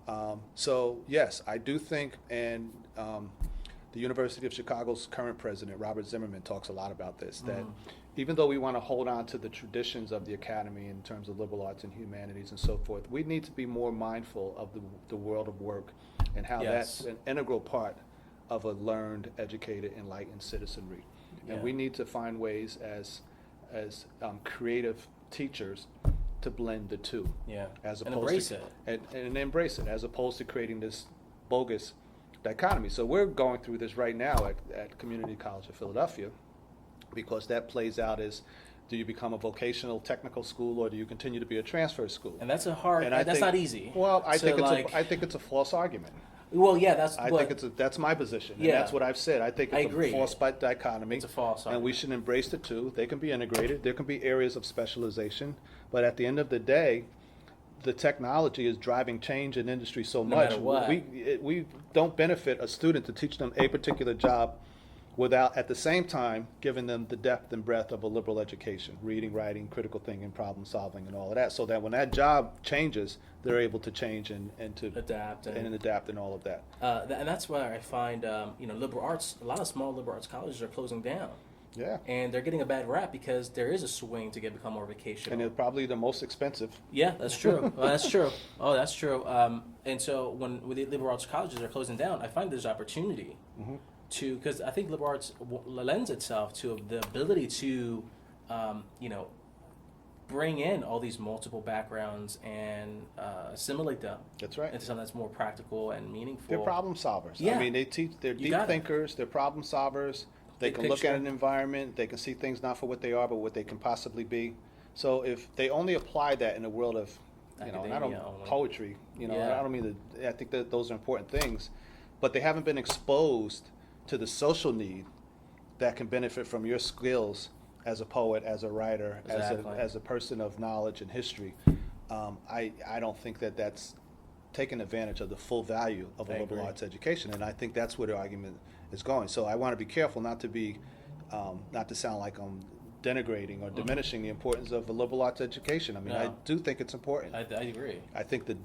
So yes, I do think, and the University of Chicago's current president, Robert Zimmerman, talks a lot about this, that even though we want to hold on to the traditions of the academy in terms of liberal arts and humanities and so forth, we need to be more mindful of the world of work and how Yes. that's an integral part of a learned, educated, enlightened citizenry. And Yeah. we need to find ways as creative teachers to blend the two. Yeah. As And opposed embrace to, it. And embrace it, as opposed to creating this bogus dichotomy. So we're going through this right now at Community College of Philadelphia, because that plays out as, do you become a vocational technical school or do you continue to be a transfer school? And that's that's not easy. Well, I to, think it's a false argument. Well, yeah, That's my position, and Yeah. that's what I've said. I think I it's agree. a false dichotomy. It's a false and we argument. should embrace the two. They can be integrated. There can be areas of specialization, but at the end of the day, the technology is driving change in industry so No much. matter what. We don't benefit a student to teach them a particular job without at the same time giving them the depth and breadth of a liberal education, reading, writing, critical thinking, problem solving, and all of that, so that when that job changes, they're able to change and to adapt adapt and all of that. And that's why I find liberal arts. A lot of small liberal arts colleges are closing down, Yeah. and they're getting a bad rap because there is a swing to become more vocational. And they're probably the most expensive. Yeah, that's true. Well, that's true. Oh, that's true. And so when the liberal arts colleges are closing down, I find there's opportunity because I think liberal arts lends itself to the ability to, bring in all these multiple backgrounds and assimilate them. That's right. Into something that's more practical and meaningful. They're problem solvers. Yeah. I mean, they're You deep got it. thinkers. They're problem solvers. They Big can look picture. at an environment, they can see things not for what they are, but what they can possibly be. So if they only apply that in the world of, and I don't Academia only. poetry, Yeah. I don't mean to. I think that those are important things, but they haven't been exposed to the social need that can benefit from your skills as a poet, as a writer, Exactly. as a person of knowledge and history. I don't think that that's taken advantage of the full value of a I liberal agree. arts education, and I think that's where the argument is going. So I want to be careful not to sound like I'm denigrating or diminishing the importance of a liberal arts education. I mean, I No. do think it's important. I agree. I think the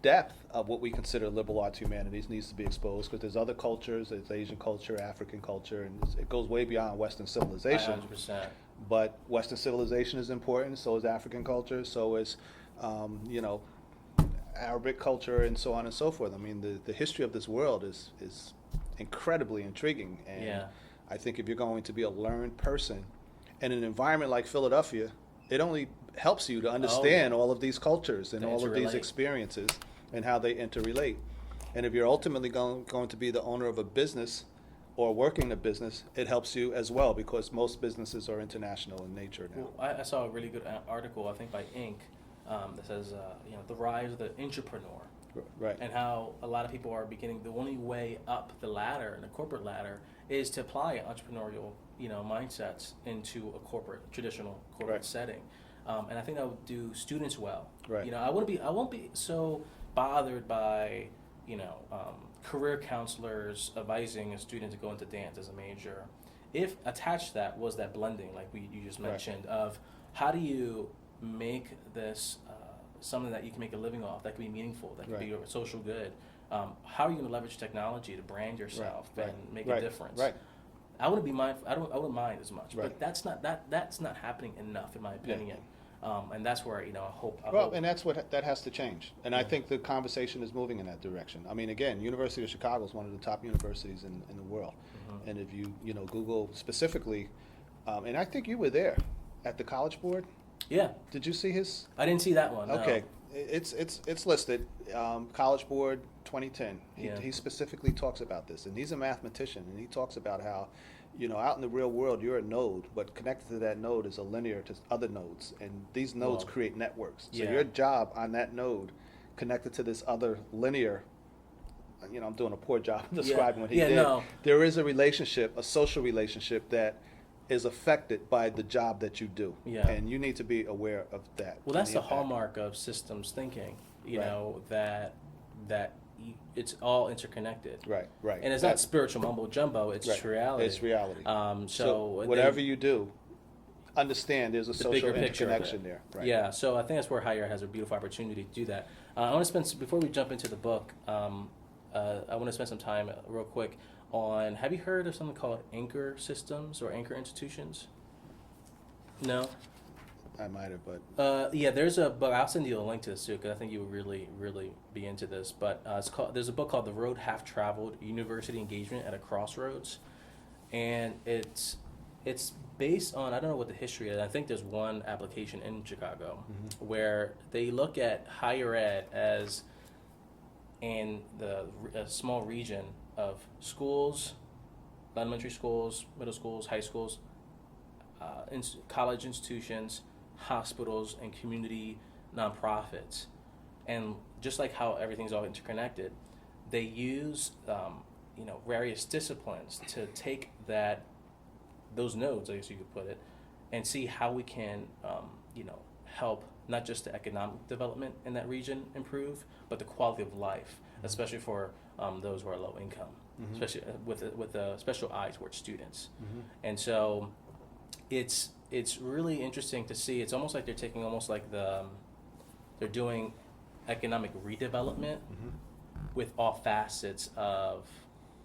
depth of what we consider liberal arts humanities needs to be exposed, because there's other cultures, there's Asian culture, African culture, and it goes way beyond Western civilization. 100%. But Western civilization is important, so is African culture, so is, you know, Arabic culture, and so on and so forth. I mean, the history of this world is incredibly intriguing, and Yeah. I think if you're going to be a learned person in an environment like Philadelphia, it only helps you to understand all of these cultures and To all of these interrelate. experiences and how they interrelate. And if you're ultimately going to be the owner of a business or working a business, it helps you as well, because most businesses are international in nature now. Well, I saw a really good article, I think by Inc., that says, the rise of the entrepreneur. Right. And how a lot of people are beginning, the only way up the ladder, the corporate ladder, is to apply entrepreneurial, mindsets into a traditional corporate Right. setting. And I think that would do students well. Right. I won't be so bothered by, career counselors advising a student to go into dance as a major. If attached to that was that blending, like you just Right. mentioned, of how do you make this something that you can make a living off, that can be meaningful, that can be a social good. How are you going to leverage technology to brand yourself Right. and make Right. a difference? Right. I wouldn't be mindful. I wouldn't mind as much, Right. but that's not happening enough, in my opinion. And that's where I hope. Well, and that's that has to change, and I Yeah. think the conversation is moving in that direction. I mean, again, University of Chicago is one of the top universities in the world, Mhm. and if you Google specifically, and I think you were there at the College Board. Yeah, Did you see his? I didn't see that one. no. Okay, it's listed. College Board 2010. Yeah. He specifically talks about this, and he's a mathematician, and he talks about how, out in the real world, you're a node, but connected to that node is a linear to other nodes, and these nodes Wow. create networks. So Yeah. your job on that node, connected to this other linear. I'm doing a poor job describing what he Yeah, did. no. There is a relationship, a social relationship that is affected by the job that you do, Yeah. and you need to be aware of that. Well, that's and the impact. hallmark of systems thinking. Right. It's all interconnected. Right. And it's not spiritual mumbo jumbo. It's Right. just reality. It's reality. So whatever you do, understand there's a the social bigger picture of interconnection it. there. Right. Yeah, so I think that's where higher has a beautiful opportunity to do that. I want to spend, before we jump into the book, I want to spend some time real quick on, have you heard of something called anchor systems or anchor institutions? No? I might have, but Yeah, there's a book. I'll send you a link to this too, because I think you would really, really be into this. But there's a book called "The Road Half Traveled: University Engagement at a Crossroads," and it's based on, I don't know what the history is. I think there's one application in Chicago where they look at higher ed as in a small region of schools, elementary schools, middle schools, high schools, college institutions, hospitals, and community nonprofits. And just like how everything's all interconnected, they use various disciplines to take those nodes, I guess you could put it, and see how we can help not just the economic development in that region improve, but the quality of life, especially for those who are low income, especially with a special eye towards students. And so it's really interesting to see. It's almost like they're taking they're doing economic redevelopment with all facets of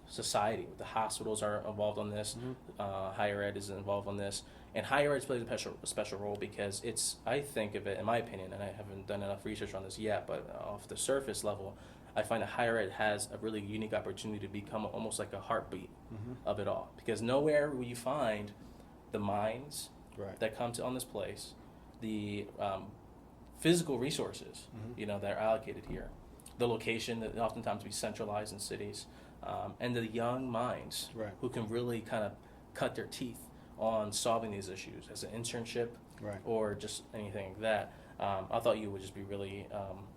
society. The hospitals are involved on this. Higher ed is involved on this, and higher ed plays a special role because I think of it, in my opinion, and I haven't done enough research on this yet, but off the surface level, I find that higher ed has a really unique opportunity to become almost like a heartbeat of it all, because nowhere will you find the minds that come on this place, the physical resources that are allocated here, the location that oftentimes be centralized in cities, and the young minds who can really kind of cut their teeth on solving these issues as an internship Right. or just anything like that. I thought you would just be really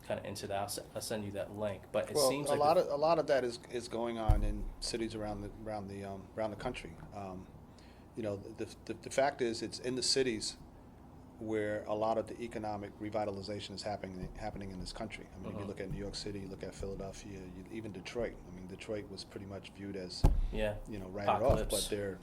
kind of into that. I'll send you that link. But it Well, seems a like lot of that is going on in cities around the country. You know, the fact is, it's in the cities where a lot of the economic revitalization is happening in this country. I mean, if you look at New York City, you look at Philadelphia, even Detroit. I mean, Detroit was pretty much viewed as, yeah, write it off, apocalypse. but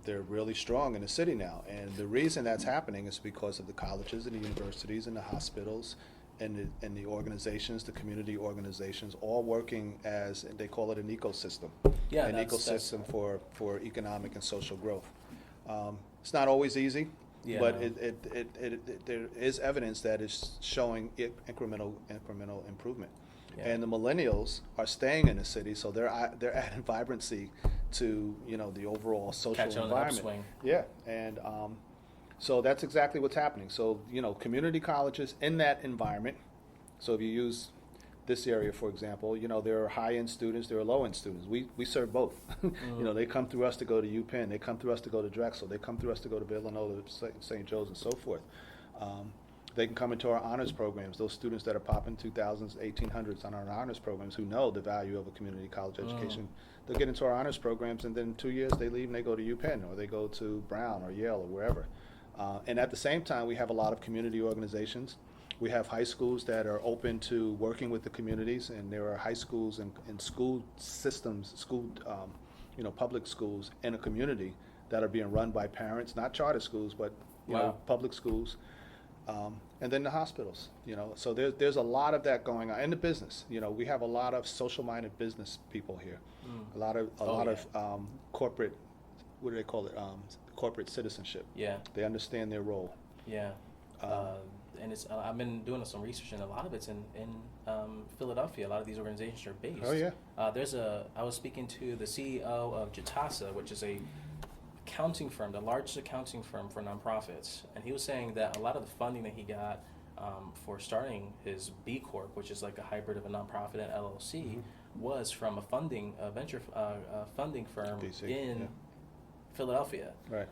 they're really strong in the city now. And the reason that's happening is because of the colleges and the universities and the hospitals and the organizations, the community organizations, all working as, they call it an ecosystem. Yeah, an that's ecosystem for economic and social growth. It's not always easy, Yeah, but no. there is evidence that is showing incremental improvement. Yeah. And the millennials are staying in the city, so they're adding vibrancy to the overall social Catch on the environment. upswing. Yeah, and so that's exactly what's happening. So community colleges in that environment. So if you use this area, for example, there are high-end students, there are low-end students. We serve both. They come through us to go to UPenn, they come through us to go to Drexel, they come through us to go to Villanova, St. Joe's, and so forth. They can come into our honors programs. Those students that are popping 2000s, 1800s on our honors programs who know the value of a community college education, they'll get into our honors programs, and then in 2 years they leave and they go to UPenn or they go to Brown or Yale or wherever. And at the same time, we have a lot of community organizations. We have high schools that are open to working with the communities, and there are high schools and school systems, public schools in a community that are being run by parents, not charter schools, but Wow. public schools. And then the hospitals, so there's a lot of that going on in the business. We have a lot of social-minded business people here, a lot of corporate, what do they call it? Corporate citizenship. Yeah. They understand their role. Yeah. And it's I've been doing some research, and a lot of it's in Philadelphia. A lot of these organizations are based. Oh, yeah. I was speaking to the CEO of Jitasa, which is a accounting firm, the largest accounting firm for nonprofits, and he was saying that a lot of the funding that he got for starting his B Corp, which is like a hybrid of a nonprofit and LLC, was from a venture funding firm VC, in Philadelphia. Right.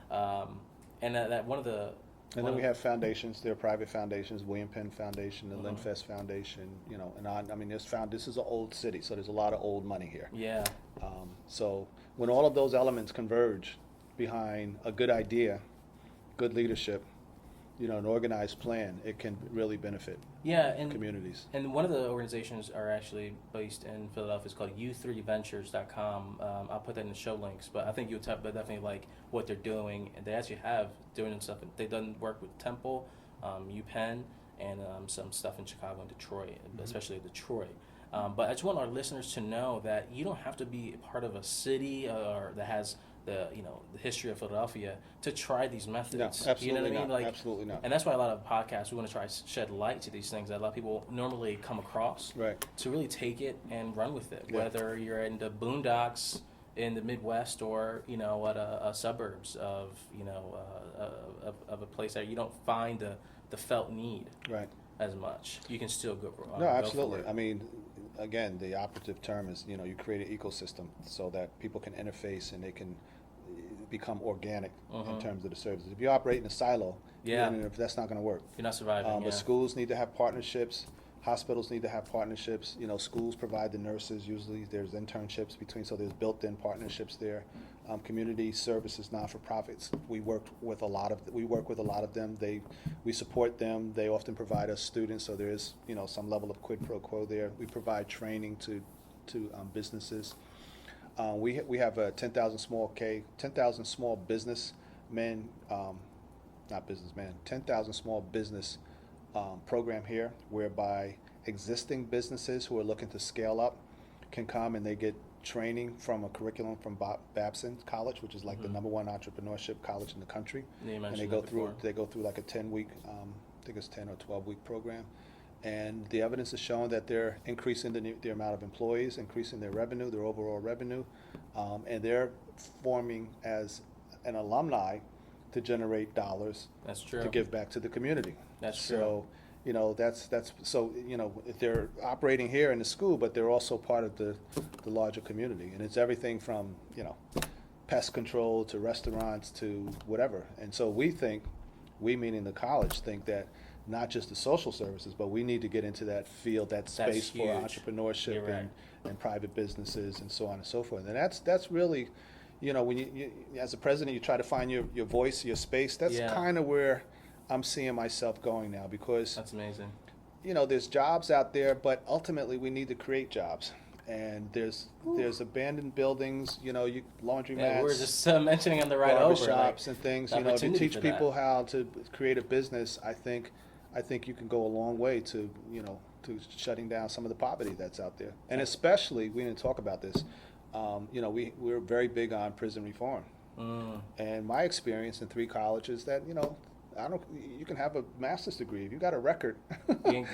And that one of the And then we have foundations. There are private foundations, William Penn Foundation, the Linfest Foundation, and on. I mean, this is an old city, so there's a lot of old money here. Yeah. So when all of those elements converge behind a good idea, good leadership, an organized plan, it can really benefit Yeah, and communities. And one of the organizations are actually based in Philadelphia. It's called u3ventures.com. I'll put that in the show links, but I think you'll definitely like what they're doing. And they actually have doing stuff. They've done work with Temple, UPenn, and some stuff in Chicago and Detroit, especially Detroit. But I just want our listeners to know that you don't have to be a part of a city or that has the history of Philadelphia to try these methods. No, absolutely you know what I mean? not. Absolutely not. And that's why a lot of podcasts, we want to try to shed light to these things that a lot of people normally come across. Right. To really take it and run with it, Yeah. whether you're in the boondocks in the Midwest or at a suburbs of of a place that you don't find the felt need Right. as much. You can still go. No, go absolutely. For it. I mean, again, the operative term is, you create an ecosystem so that people can interface and they can become organic in terms of the services. If you operate in a silo, that's not going to work. You're not surviving. But schools need to have partnerships. Hospitals need to have partnerships. Schools provide the nurses. Usually there's internships so there's built-in partnerships there. Community services, not-for-profits. We work with a lot of them. We support them. They often provide us students, so there is some level of quid pro quo there. We provide training to businesses. We have a 10,000 small businessmen, not businessmen, 10,000 small business program here, whereby existing businesses who are looking to scale up can come and they get training from a curriculum from Babson College, which is like the #1 entrepreneurship college in the country. Yeah, you and they mentioned go that through before. like a 10-week, I think it's 10 or 12-week program. And the evidence is showing that they're increasing the amount of employees, increasing their revenue, their overall revenue, and they're forming as an alumni to generate dollars That's true. to give back to the community. That's So, that's so they're operating here in the school, but they're also part of the larger community, and it's everything from pest control to restaurants to whatever. And so we meaning the college, think that not just the social services, but we need to get into that field, that space for entrepreneurship and private businesses and so on and so forth. And that's really, when you as a president, you try to find your voice, your space. That's kind of where I'm seeing myself going now, because that's amazing. There's jobs out there, but ultimately we need to create jobs. And there's abandoned buildings, laundromats. Yeah, we're just mentioning on the ride over, barbershops and things. If you teach people how to create a business, I think you can go a long way to shutting down some of the poverty that's out there. And especially, we didn't talk about this. We're very big on prison reform. And my experience in 3 colleges that you can have a master's degree if you got a record.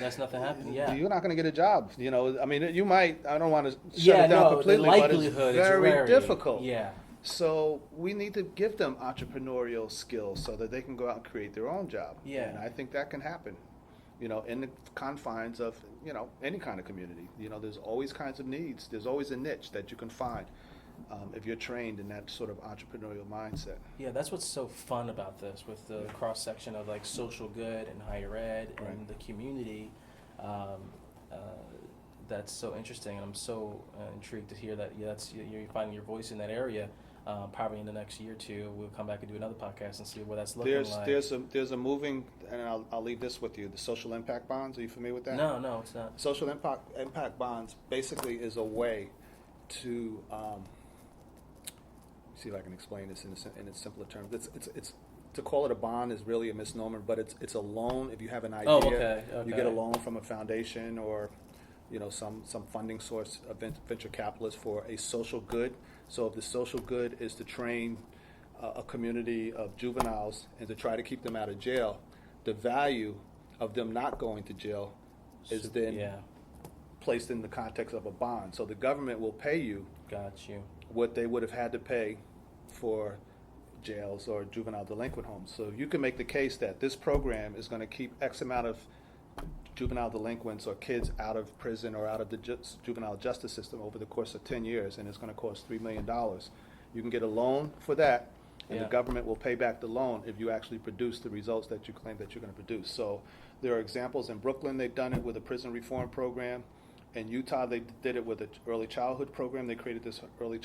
That's nothing happening. Yeah, you're not going to get a job. You might. I don't want to shut it down completely, but it's very difficult. Yeah. So we need to give them entrepreneurial skills so that they can go out and create their own job. Yeah. And I think that can happen. In the confines of any kind of community. There's always kinds of needs. There's always a niche that you can find. If you're trained in that sort of entrepreneurial mindset. Yeah, that's what's so fun about this, with the cross-section of like social good and higher ed and the community. That's so interesting, and I'm so intrigued to hear that you're finding your voice in that area. Probably in the next year or two, we'll come back and do another podcast and see what that's looking like. There's a moving, and I'll leave this with you, the social impact bonds. Are you familiar with that? No, it's not. Social impact bonds basically is a way to see if I can explain this in its simpler terms. It's to call it a bond is really a misnomer, but it's a loan. If you have an idea, okay. You get a loan from a foundation or some funding source, of venture capitalist for a social good. So if the social good is to train a community of juveniles and to try to keep them out of jail, the value of them not going to jail is then placed in the context of a bond. So the government will pay you. Got you. What they would have had to pay for jails or juvenile delinquent homes. So you can make the case that this program is going to keep X amount of juvenile delinquents or kids out of prison or out of the juvenile justice system over the course of 10 years, and it's going to cost $3 million. You can get a loan for that, and the government will pay back the loan if you actually produce the results that you claim that you're going to produce. So there are examples in Brooklyn. They've done it with a prison reform program. In Utah, they did it with an early childhood program. They created this early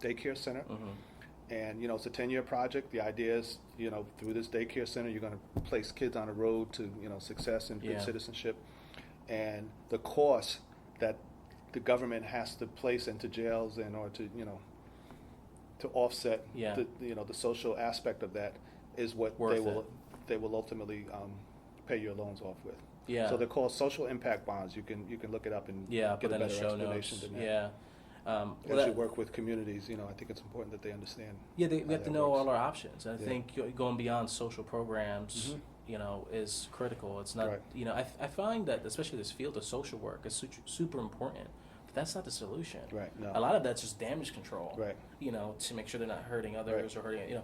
daycare center. Mm-hmm. And, it's a 10-year project. The idea is, through this daycare center, you're going to place kids on a road to, success and good citizenship. And the cost that the government has to place into jails in order to, to offset the social aspect of that is what they will ultimately pay your loans off with. Yeah. So they're called social impact bonds. You can look it up and get a better explanation than that. Yeah. As you work with communities, I think it's important that they understand. Yeah, we have to know all our options. I think going beyond social programs, is critical. It's not, I find that especially this field of social work is super important, but that's not the solution. Right. No. A lot of that's just damage control. Right. To make sure they're not hurting others or hurting,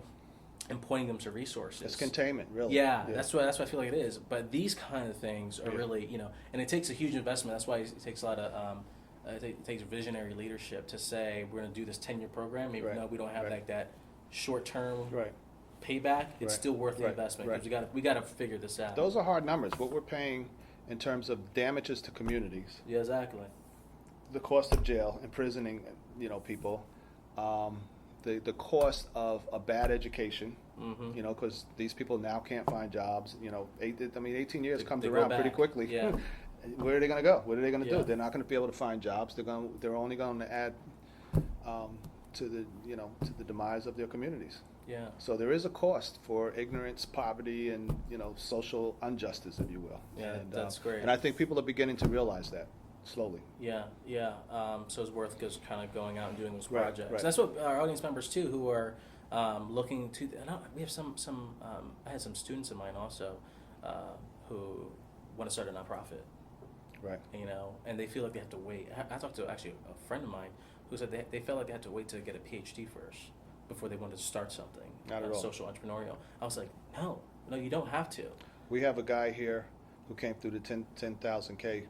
and pointing them to resources. It's containment, really. Yeah, that's what I feel like it is. But these kind of things are really, and it takes a huge investment. That's why it takes a lot of. It takes visionary leadership to say we're going to do this 10-year program. Even though we don't have that short-term payback, it's still worth the investment because we got to figure this out. Those are hard numbers. What we're paying in terms of damages to communities. Yeah, exactly. The cost of jail, imprisoning, people. The cost of a bad education. Mm-hmm. Because these people now can't find jobs. 18 years comes around pretty quickly. Yeah. Where are they going to go? What are they going to do? They're not going to be able to find jobs. They're only going to add to the demise of their communities. Yeah. So there is a cost for ignorance, poverty, and social injustice, if you will. Yeah, and, that's great. And I think people are beginning to realize that slowly. Yeah. So it's worth just kind of going out and doing those projects. Right. That's what our audience members too, who are looking to. We have some. I had some students of mine also who want to start a nonprofit. Right. And they feel like they have to wait. I talked to actually a friend of mine who said they felt like they had to wait to get a PhD first before they wanted to start something. Not at all. Social entrepreneurial. I was like, no, you don't have to. We have a guy here who came through the 10,000K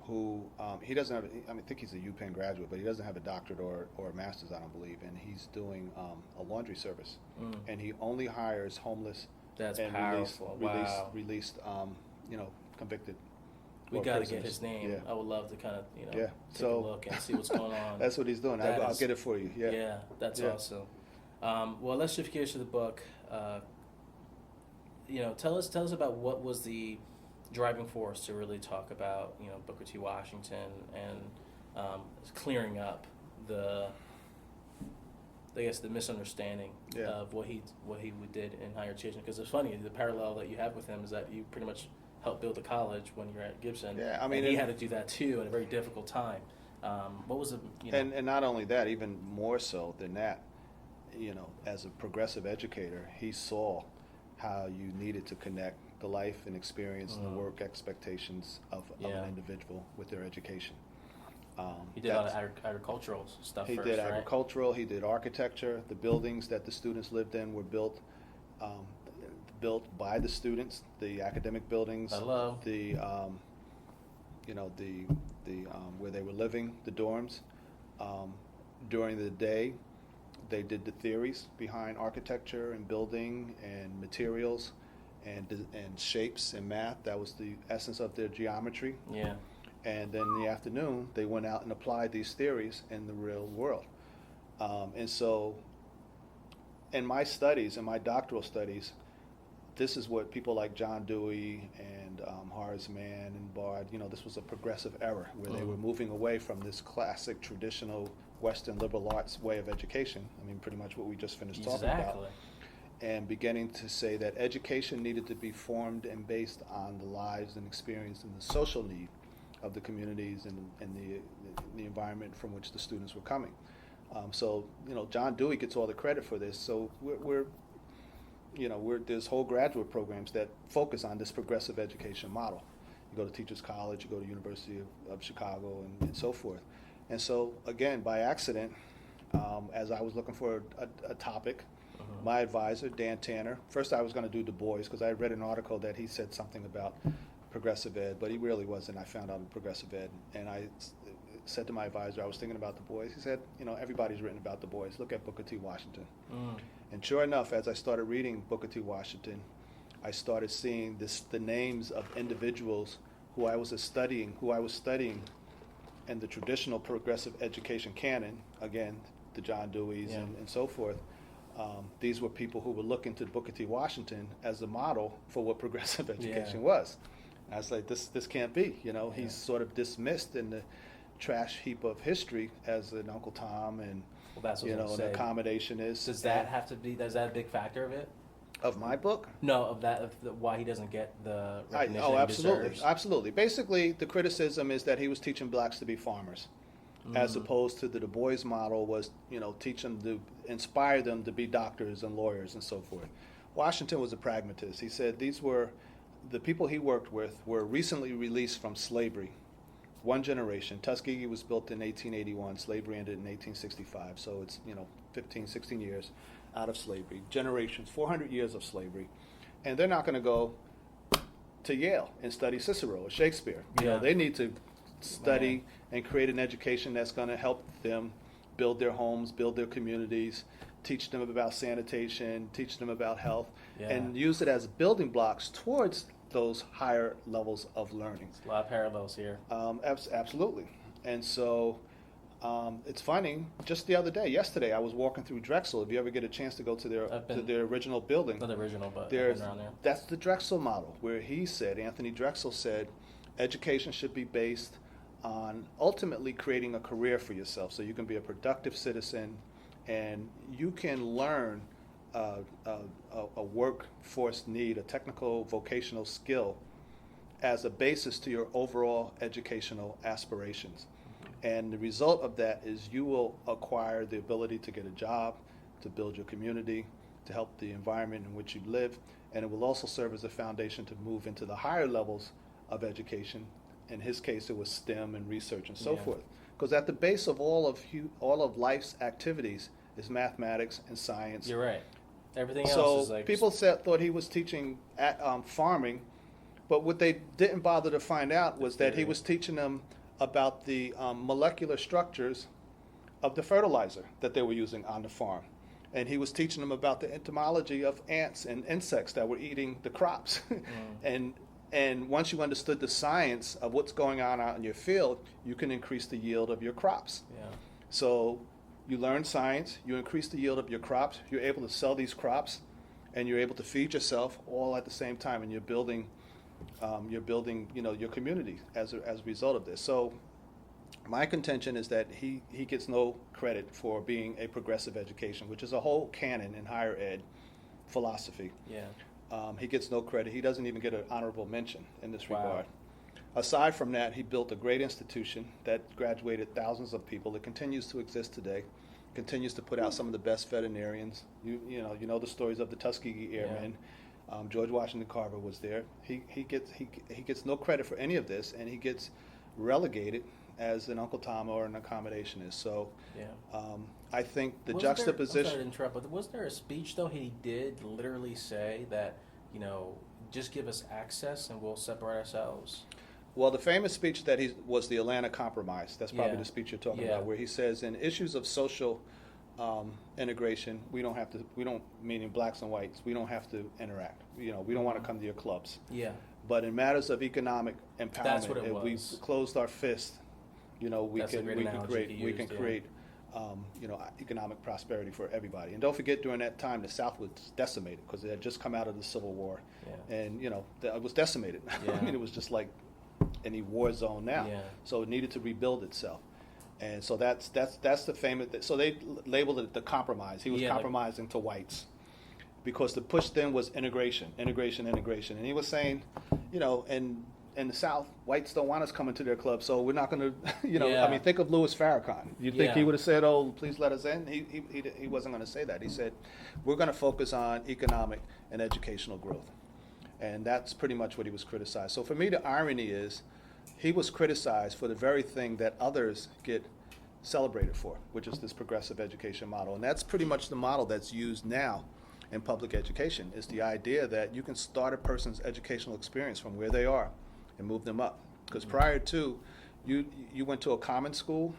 who he doesn't have. I mean, I think he's a UPenn graduate, but he doesn't have a doctorate or a master's, I don't believe. And he's doing a laundry service, and he only hires homeless. That's and powerful. Wow. Released, convicted. We or got to prisoners. get his name. Yeah. I would love to kind of, Yeah. take a look and see what's going on. That's what he's doing. That I'll is- get it for you. Yeah. Yeah, that's Yeah. awesome. Well, let's shift gears to the book. Tell us about what was the driving force to really talk about, Booker T. Washington and clearing up the misunderstanding Yeah. of what he did in higher education. Because it's funny, the parallel that you have with him is that you pretty much helped build the college when you're at Gibson. Yeah, I mean, and he had to do that too in a very difficult time. What was the And not only that, even more so than that, as a progressive educator, he saw how you needed to connect the life and experience and the work expectations of Yeah. an individual with their education. he did a lot of agricultural stuff He first, did right? agricultural, he did architecture. The buildings that the students lived in were built by the students, the academic buildings. Hello. The where they were living, the dorms. During the day, they did the theories behind architecture and building and materials and shapes and math. That was the essence of their geometry. Yeah. And then in the afternoon, they went out and applied these theories in the real world. And so in my studies, in my doctoral studies, this is what people like John Dewey and Horace Mann and Bard, this was a progressive era where they were moving away from this classic, traditional Western liberal arts way of education. I mean, pretty much what we just finished talking about. And beginning to say that education needed to be formed and based on the lives and experience and the social need of the communities and the environment from which the students were coming. So John Dewey gets all the credit for this. So there's whole graduate programs that focus on this progressive education model. You go to Teachers College, you go to University of Chicago, and so forth. And so again, by accident, as I was looking for a topic, my advisor, Dan Tanner, first I was going to do Du Bois because I had read an article that he said something about progressive ed, but he really wasn't. I found out in progressive ed, and I said to my advisor, I was thinking about Du Bois. He said, everybody's written about Du Bois. Look at Booker T. Washington. And sure enough, as I started reading Booker T. Washington, I started seeing the names of individuals who I was studying in the traditional progressive education canon, again, the John Deweys and so forth. These were people who were looking to Booker T. Washington as a model for what progressive education was. And I was like, this can't be. He's sort of dismissed in the trash heap of history as an Uncle Tom and that's what an accommodationist. Does that have to be? Is that a big factor of it? Of my book? No, of why he doesn't get the recognition he absolutely, deserves. absolutely. Basically, the criticism is that he was teaching blacks to be farmers, as opposed to the Du Bois model was, teach them to inspire them to be doctors and lawyers and so forth. Washington was a pragmatist. He said these were the people he worked with were recently released from slavery. One generation. Tuskegee was built in 1881. Slavery ended in 1865. So it's 15, 16 years out of slavery. Generations, 400 years of slavery, and they're not going to go to Yale and study Cicero or Shakespeare. They need to study and create an education that's going to help them build their homes, build their communities, teach them about sanitation, teach them about health, and use it as building blocks towards those higher levels of learning. A lot of parallels here. Absolutely. And so it's funny, just yesterday, I was walking through Drexel. If you ever get a chance to go to their original building. Not the original, but I've been around there. That's the Drexel model, where Anthony Drexel said, education should be based on ultimately creating a career for yourself so you can be a productive citizen and you can learn a workforce need, a technical vocational skill as a basis to your overall educational aspirations. And the result of that is you will acquire the ability to get a job, to build your community, to help the environment in which you live, and it will also serve as a foundation to move into the higher levels of education. In his case, it was STEM and research and so forth. Because at the base of all of life's activities is mathematics and science. You're right. Everything else is like... So people thought he was teaching farming, but what they didn't bother to find out was that he was teaching them about the molecular structures of the fertilizer that they were using on the farm. And he was teaching them about the entomology of ants and insects that were eating the crops. And once you understood the science of what's going on out in your field, you can increase the yield of your crops. Yeah. So you learn science, you increase the yield of your crops, you're able to sell these crops, and you're able to feed yourself all at the same time, and you're building your community as a result of this. So my contention is that he gets no credit for being a progressive education, which is a whole canon in higher ed philosophy. Yeah. He gets no credit. He doesn't even get an honorable mention in this Wow. regard. Aside from that, he built a great institution that graduated thousands of people. It continues to exist today, continues to put out some of the best veterinarians. You know the stories of the Tuskegee Airmen. George Washington Carver was there. He gets no credit for any of this, and he gets relegated as an Uncle Tom or an accommodationist. So I think the juxtaposition. I'm sorry to interrupt, but was there a speech though he did literally say that, just give us access and we'll separate ourselves? Well, the famous speech that was the Atlanta Compromise. That's probably Yeah. the speech you're talking Yeah. about, where he says, in issues of social integration, we don't, meaning blacks and whites, we don't have to interact. We don't want to come to your clubs. Yeah. But in matters of economic empowerment, That's what it if we was. closed our fist, we That's a can great analogy he used, create economic prosperity for everybody. And don't forget, during that time, the South was decimated because it had just come out of the Civil War, and it was decimated. Yeah. I mean, it was just like any war zone now. Yeah. So it needed to rebuild itself. And so that's the famous. So they labeled it the compromise. He was compromising to whites, because the push then was integration. And he was saying, in the South, whites don't want us coming to their club, so we're not going to, I mean, think of Louis Farrakhan. You think he would have said, "Oh, please let us in"? He wasn't going to say that. He said, "We're going to focus on economic and educational growth," and that's pretty much what he was criticized. So for me, the irony is, he was criticized for the very thing that others get celebrated for, which is this progressive education model. And that's pretty much the model that's used now in public education, is the idea that you can start a person's educational experience from where they are and move them up. Because prior to, you went to a common school,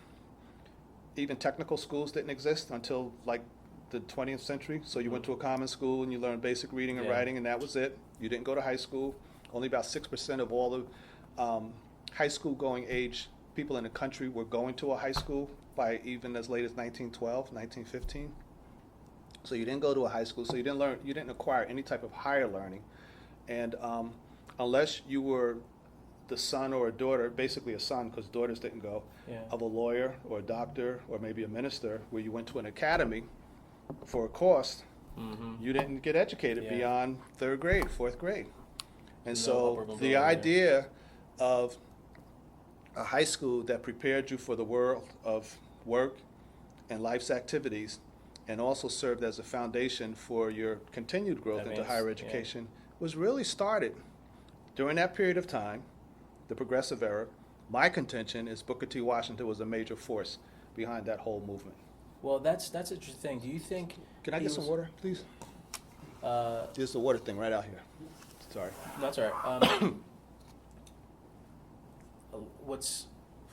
even technical schools didn't exist until like the 20th century. So you went to a common school and you learned basic reading and writing, and that was it. You didn't go to high school. Only about 6% of all the high school going age people in the country were going to a high school by even as late as 1912, 1915. So you didn't go to a high school, so you didn't acquire any type of higher learning. And unless you were the son or a daughter, basically a son, because daughters didn't go, of a lawyer or a doctor or maybe a minister, where you went to an academy for a course, you didn't get educated beyond third grade, fourth grade. And so the idea of a high school that prepared you for the world of work and life's activities, and also served as a foundation for your continued growth into higher education, was really started during that period of time, the progressive era. My contention is Booker T. Washington was a major force behind that whole movement. Well, that's an interesting thing. Do you think? Can I get some water, please? There's the water thing right out here. Sorry. That's all right.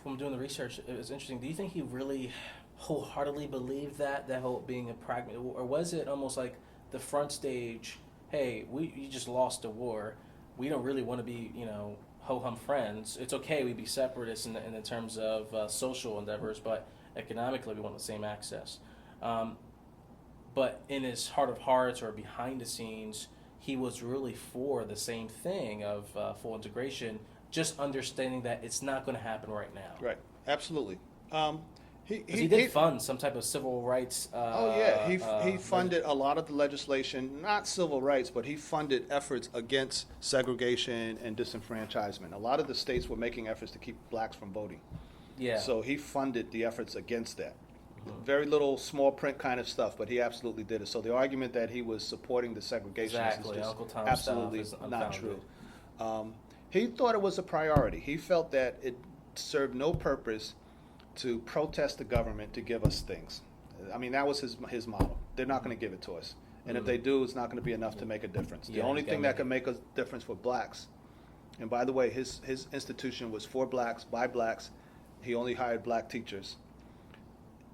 From doing the research, it was interesting. Do you think he really wholeheartily believed that whole being a pragmatic, or was it almost like the front stage? Hey, you just lost a war. We don't really want to be, ho-hum friends. It's okay we be separatists in terms of social endeavors, but economically we want the same access. But in his heart of hearts or behind the scenes, he was really for the same thing of full integration, just understanding that it's not going to happen right now. Right, absolutely. He did fund some type of civil rights. He funded a lot of the legislation, not civil rights, but he funded efforts against segregation and disenfranchisement. A lot of the states were making efforts to keep blacks from voting. Yeah. So he funded the efforts against that. Very little small print kind of stuff, but he absolutely did it. So the argument that he was supporting the segregationists is just Uncle Tom absolutely stuff is not unfounded. true. He thought it was a priority. He felt that it served no purpose to protest the government to give us things. I mean, that was his model. They're not going to give it to us. And if they do, it's not going to be enough to make a difference. The only thing that can make a difference for blacks, and by the way, his institution was for blacks, by blacks, he only hired black teachers.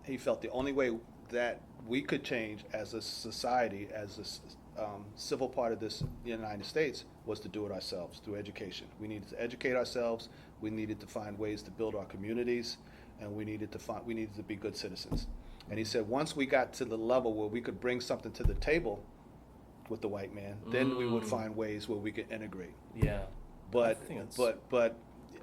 He felt the only way that we could change as a society, as a civil part of this United States, was to do it ourselves through education. We needed to educate ourselves. We needed to find ways to build our communities, and we needed to be good citizens. And he said once we got to the level where we could bring something to the table with the white man, then we would find ways where we could integrate. Yeah. But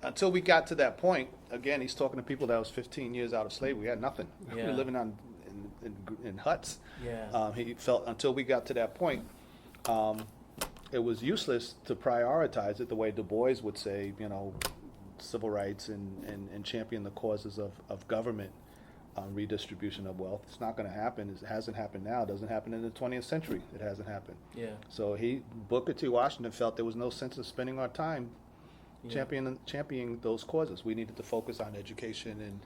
until we got to that point, again, he's talking to people that was 15 years out of slavery. We had nothing. We were living in huts. Yeah. He felt until we got to that point, it was useless to prioritize it the way Du Bois would say, civil rights and champion the causes of government redistribution of wealth. It's not going to happen. It hasn't happened now. It doesn't happen in the 20th century. It hasn't happened. Yeah. So Booker T. Washington felt there was no sense of spending our time championing those causes. We needed to focus on education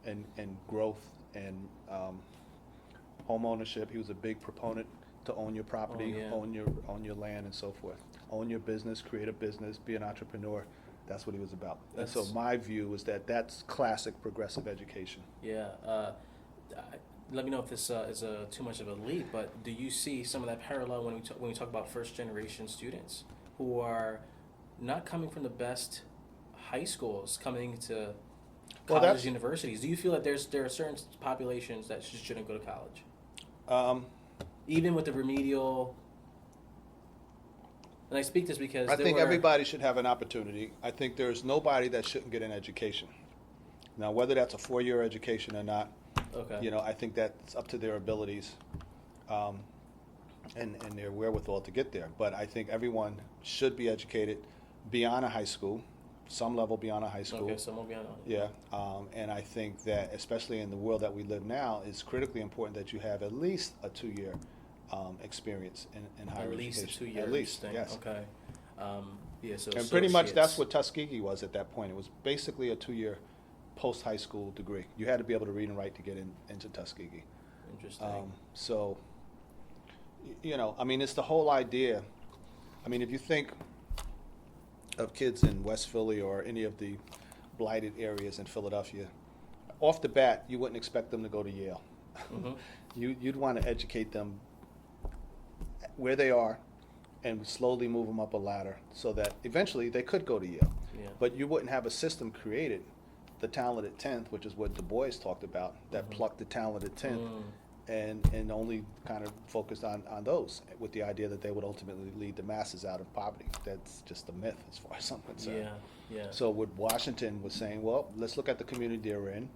and growth and home ownership. He was a big proponent to own your property, own your land, and so forth. Own your business, create a business, be an entrepreneur. That's what he was about. And so my view is that that's classic progressive education. Yeah. Let me know if this is too much of a leap, but do you see some of that parallel when we talk about first generation students who are not coming from the best high schools, coming to colleges, universities? Do you feel that there are certain populations that shouldn't go to college? Even with the remedial. And I speak this because I think everybody should have an opportunity. I think there's nobody that shouldn't get an education. Now, whether that's a 4-year education or not, I think that's up to their abilities and their wherewithal to get there. But I think everyone should be educated beyond a high school, some level beyond a high school. Okay, some will be on. Yeah, and I think that especially in the world that we live now, it's critically important that you have at least a 2-year experience in higher education. At least a 2 years. At least, yes. Okay. So and pretty much that's what Tuskegee was at that point. It was basically a 2-year post-high school degree. You had to be able to read and write to get into Tuskegee. Interesting. So, it's the whole idea. If you think of kids in West Philly or any of the blighted areas in Philadelphia, off the bat, you wouldn't expect them to go to Yale. Mm-hmm. You'd want to educate them where they are and slowly move them up a ladder so that eventually they could go to Yale. Yeah. But you wouldn't have a system created, the talented 10th, which is what Du Bois talked about, that plucked the talented 10th and only kind of focused on those with the idea that they would ultimately lead the masses out of poverty. That's just a myth as far as I'm concerned. Yeah. So what Washington was saying, well, let's look at the community they're in.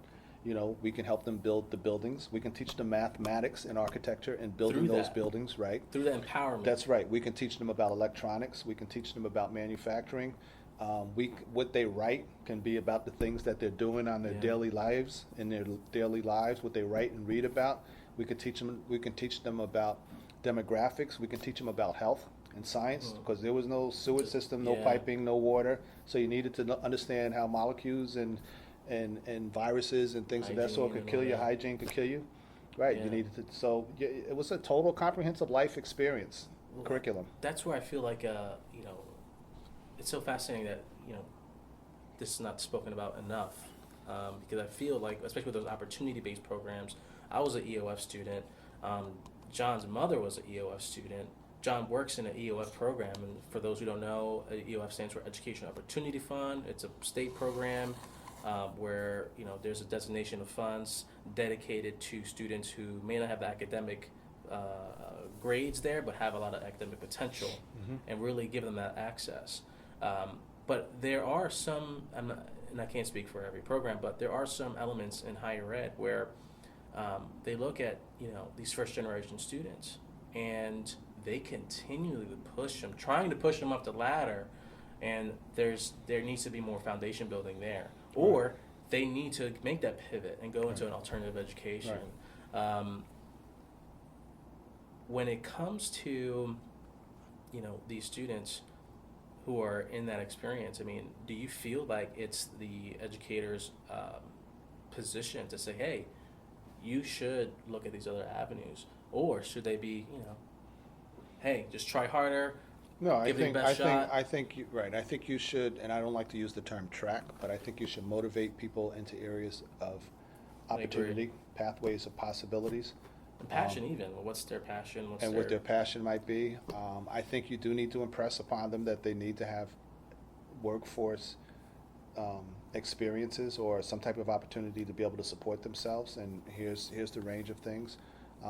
We can help them build the buildings. We can teach them mathematics and architecture and building those buildings, right? Through the empowerment. That's right. We can teach them about electronics. We can teach them about manufacturing. What they write can be about the things that they're doing on their daily lives, what they write and read about. We can teach them about demographics. We can teach them about health and science because there was no sewage system, no piping, no water. So you needed to understand how molecules and viruses and things of that sort could kill you. Hygiene could kill you, right? You needed to. So it was a total comprehensive life experience curriculum. That's where I feel like it's so fascinating that this is not spoken about enough because I feel like, especially with those opportunity-based programs, I was an EOF student. John's mother was an EOF student. John works in an EOF program, and for those who don't know, EOF stands for Education Opportunity Fund. It's a state program. Where there's a designation of funds dedicated to students who may not have the academic grades there, but have a lot of academic potential, and really give them that access. But there are some, and I can't speak for every program, but there are some elements in higher ed where they look at these first generation students, and they continually push them, trying to push them up the ladder, and there needs to be more foundation building there. Or they need to make that pivot and go into an alternative education. Right. When it comes to, these students who are in that experience, do you feel like it's the educator's position to say, hey, you should look at these other avenues? Or should they be, hey, just try harder, No, give it your best shot? I think you, right. I think you should, and I don't like to use the term track, but I think you should motivate people into areas of I agree. opportunity, pathways of possibilities. And passion, even. What's their passion? What's And their... what their passion might be. I think you do need to impress upon them that they need to have workforce experiences or some type of opportunity to be able to support themselves. And here's the range of things.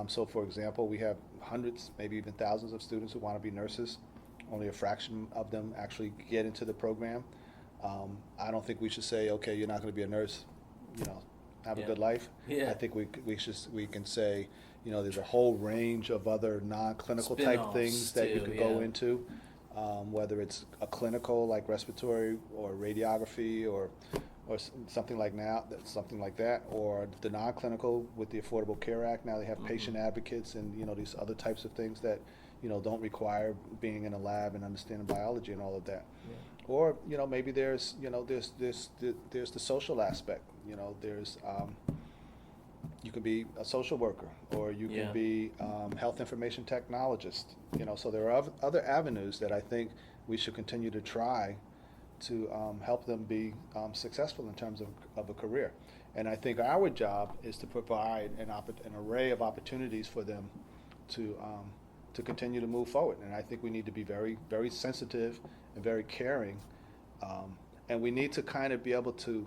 So, for example, we have hundreds, maybe even thousands of students who want to be nurses. Only a fraction of them actually get into the program. I don't think we should say, okay, you're not going to be a nurse, have a Yeah. good life. Yeah. I think we can say, there's a whole range of other non-clinical type Spin-offs, things that you too, could go yeah. into, whether it's a clinical like respiratory or radiography or something like that, or the non-clinical with the Affordable Care Act. Now they have patient advocates and these other types of things that don't require being in a lab and understanding biology and all of that. Yeah. Or maybe there's there's the social aspect. There's you can be a social worker, or you can Yeah. be health information technologist. So there are other avenues that I think we should continue to try to help them be successful in terms of a career. And I think our job is to provide an array of opportunities for them to continue to move forward. And I think we need to be very, very sensitive and very caring. And we need to kind of be able to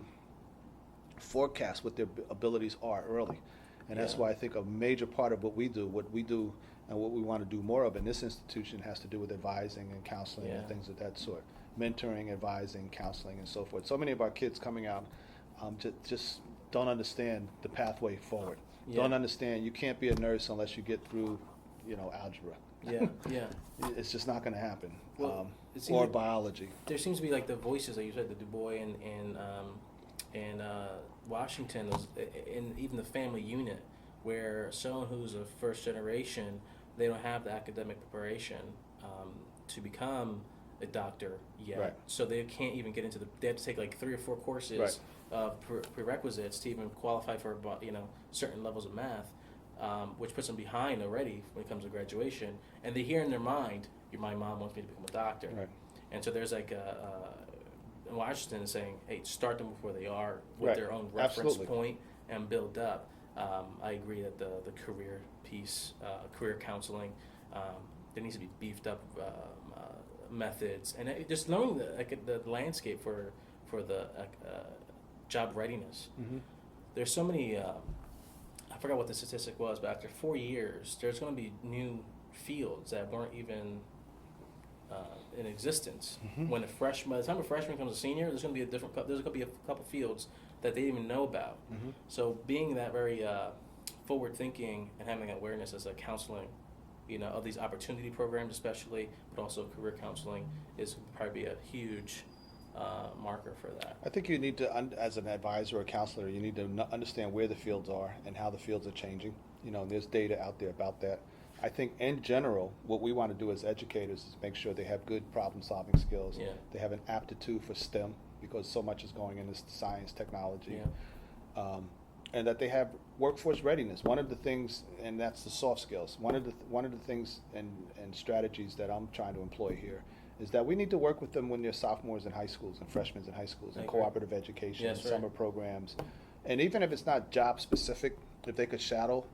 forecast what their abilities are early. And that's Yeah. why I think a major part of what we do and what we want to do more of in this institution has to do with advising and counseling and Yeah. things of that sort. Mentoring, advising, counseling, and so forth. So many of our kids coming out just don't understand the pathway forward. Yeah. Don't understand you can't be a nurse unless you get through, algebra. Yeah, yeah. It's just not going to happen. Well, it seems or like biology. there seems to be like the voices, like you said, the Du Bois and Washington, and even the family unit, where someone who's a first generation, they don't have the academic preparation to become a doctor yet. Right. So they can't even get into they have to take like 3 or 4 courses Right. of prerequisites to even qualify for certain levels of math, which puts them behind already when it comes to graduation. And they hear in their mind, my mom wants me to become a doctor. Right. And so there's like Washington is saying, hey, start them before they are with Right. their own reference Absolutely. point and build up. I agree that the career piece, career counseling, there needs to be beefed up methods, and just knowing the landscape for the job readiness. Mm-hmm. There's so many. I forgot what the statistic was, but after 4 years, there's going to be new fields that weren't even in existence. Mm-hmm. By the time a freshman becomes a senior, there's going to be a couple fields that they didn't even know about. Mm-hmm. So being that very forward thinking and having that awareness as a counseling, of these opportunity programs especially, but also career counseling is probably a huge marker for that. I think you need to, as an advisor or counselor, you need to understand where the fields are and how the fields are changing. There's data out there about that. I think in general, what we want to do as educators is make sure they have good problem-solving skills. Yeah. They have an aptitude for STEM because so much is going into science, technology. Yeah. And that they have workforce readiness. One of the things, and that's the soft skills. One of the things and strategies that I'm trying to employ here is that we need to work with them when they're sophomores in high schools and freshmen in high schools and I agree. cooperative education Yes, and right. summer programs. And even if it's not job specific, if they could shadow,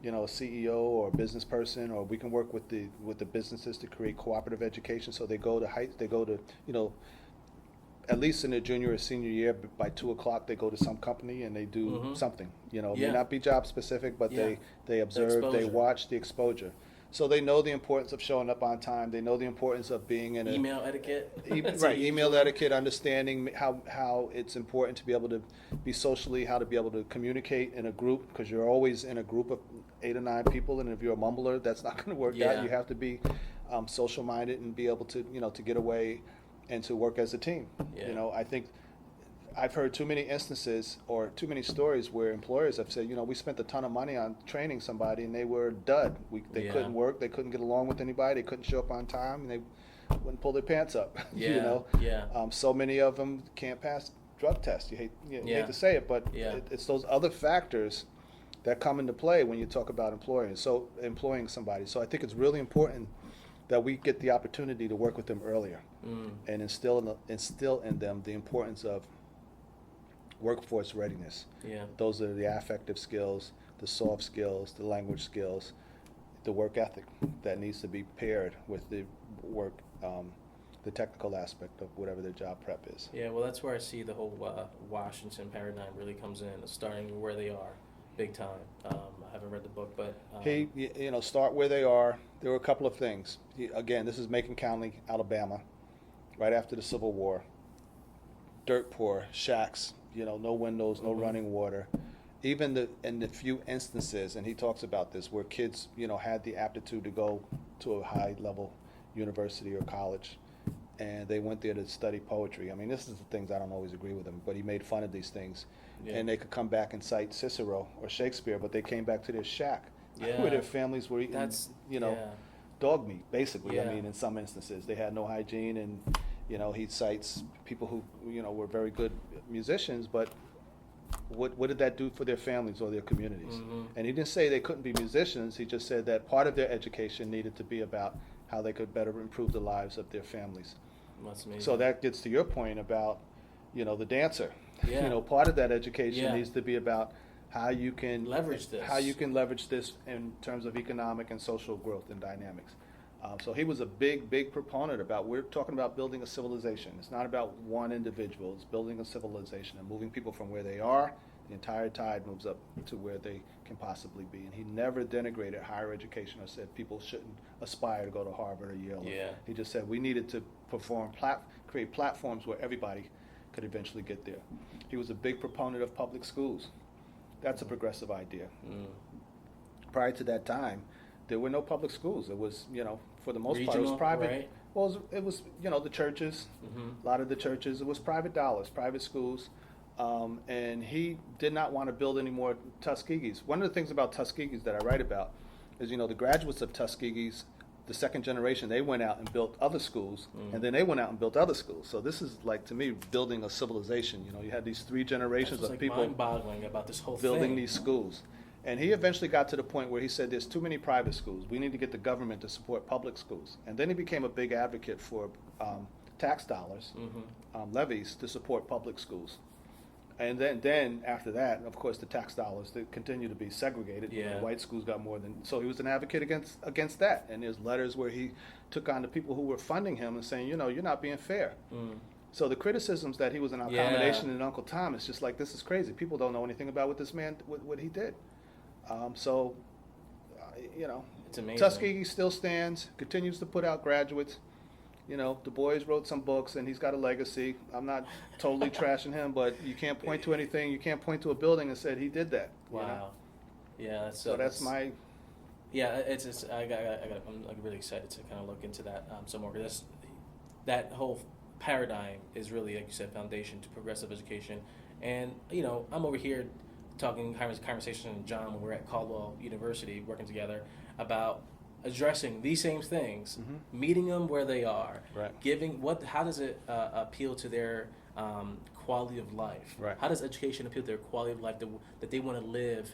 a CEO or a business person, or we can work with the businesses to create cooperative education. So they go to at least in their junior or senior year, by 2:00 they go to some company and they do Mhm. something. It Yeah. may not be job specific, but Yeah. they observe, they exposure. watch the exposure. So they know the importance of showing up on time. They know the importance of being in a Email etiquette. That's right, a huge email one. etiquette, understanding how it's important to be able to be socially, how to be able to communicate in a group, because you're always in a group of 8 or 9 people, and if you're a mumbler, that's not going to work Yeah. out. You have to be social minded and be able to to get away and to work as a team. Yeah. I think I've heard too many instances or too many stories where employers have said, we spent a ton of money on training somebody and they were a dud. They Yeah. couldn't work, they couldn't get along with anybody, they couldn't show up on time, and they wouldn't pull their pants up. Yeah. Yeah. So many of them can't pass drug tests. You hate Yeah. to say it, but Yeah. it's those other factors that come into play when you talk about employing somebody. So I think it's really important that we get the opportunity to work with them earlier and instill in them the importance of workforce readiness. Yeah. Those are the affective skills, the soft skills, the language skills, the work ethic that needs to be paired with the work, the technical aspect of whatever their job prep is. Yeah, well, that's where I see the whole Washington paradigm really comes in, starting where they are, big time. I haven't read the book, but Start where they are. There were a couple of things. Again, this is Macon County, Alabama, right after the Civil War. Dirt poor, shacks, no windows, no running water. Even in the few instances, and he talks about this, where kids, had the aptitude to go to a high-level university or college, and they went there to study poetry. I mean, this is the things I don't always agree with him, but he made fun of these things. Yeah. And they could come back and cite Cicero or Shakespeare, but they came back to their shack where their families were eating, dog meat, basically. Yeah. I mean, in some instances, they had no hygiene, and, he cites people who, were very good musicians, but what did that do for their families or their communities? Mm-hmm. And he didn't say they couldn't be musicians. He just said that part of their education needed to be about how they could better improve the lives of their families. That's amazing. So that gets to your point about, the dancer. Yeah. Part of that education needs to be about how you can leverage this in terms of economic and social growth and dynamics. So he was a big proponent about, we're talking about building a civilization. It's not about one individual. It's building a civilization and moving people from where they are. The entire tide moves up to where they can possibly be. And he never denigrated higher education or said people shouldn't aspire to go to Harvard or Yale. Yeah. He just said we needed to create platforms where everybody could eventually get there. He was a big proponent of public schools. That's a progressive idea. Prior to that time, there were no public schools. It was, for the most part, it was private. Right? Well, it was the churches, a lot of the churches. It was private dollars, private schools. And he did not want to build any more Tuskegees. One of the things about Tuskegees that I write about is, the graduates of Tuskegees, the second generation, they went out and built other schools, and then they went out and built other schools. So this is, like, to me, building a civilization. You had these three generations of people mind-boggling about this whole building these schools. And he eventually got to the point where he said there's too many private schools. We need to get the government to support public schools. And then he became a big advocate for tax dollars, levies to support public schools. And then after that, of course, the tax dollars they continue to be segregated. Yeah. White schools got more than, so he was an advocate against that. And there's letters where he took on the people who were funding him and saying, you're not being fair. So the criticisms that he was an accommodation in Uncle Tom, it's just like, this is crazy. People don't know anything about what this man, what he did. It's amazing. Tuskegee still stands, continues to put out graduates. Du Bois wrote some books, and he's got a legacy. I'm not totally trashing him, but you can't point to anything. You can't point to a building and said he did that. Wow. Yeah, that's my. Yeah, I'm really excited to kind of look into that some more. Because that whole paradigm is really, like you said, foundation to progressive education. And I'm over here talking conversation with John when we're at Caldwell University working together about addressing these same things, meeting them where they are, right. How does it appeal to their quality of life? Right. How does education appeal to their quality of life that they want to live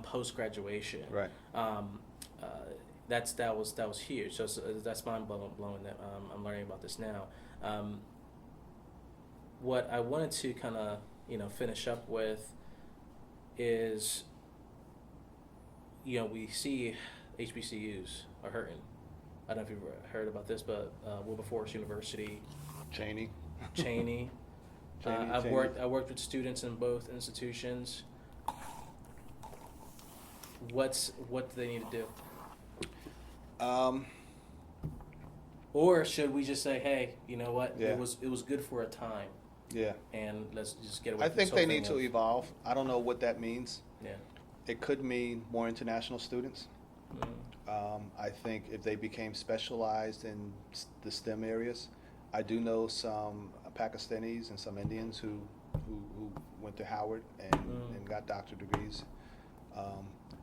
post graduation? Right. That was huge. So that's mind blowing that I'm learning about this now. What I wanted to kind of finish up with is we see HBCUs are hurting. I don't know if you've heard about this, but Wilberforce University, Cheney. I've worked with students in both institutions. What do they need to do? Or should we just say, hey, you know what? Yeah. It was good for a time. Yeah. And let's just get away. I think they need to evolve. I don't know what that means. Yeah. It could mean more international students. I think if they became specialized in the STEM areas, I do know some Pakistanis and some Indians who went to Howard and got doctorate degrees.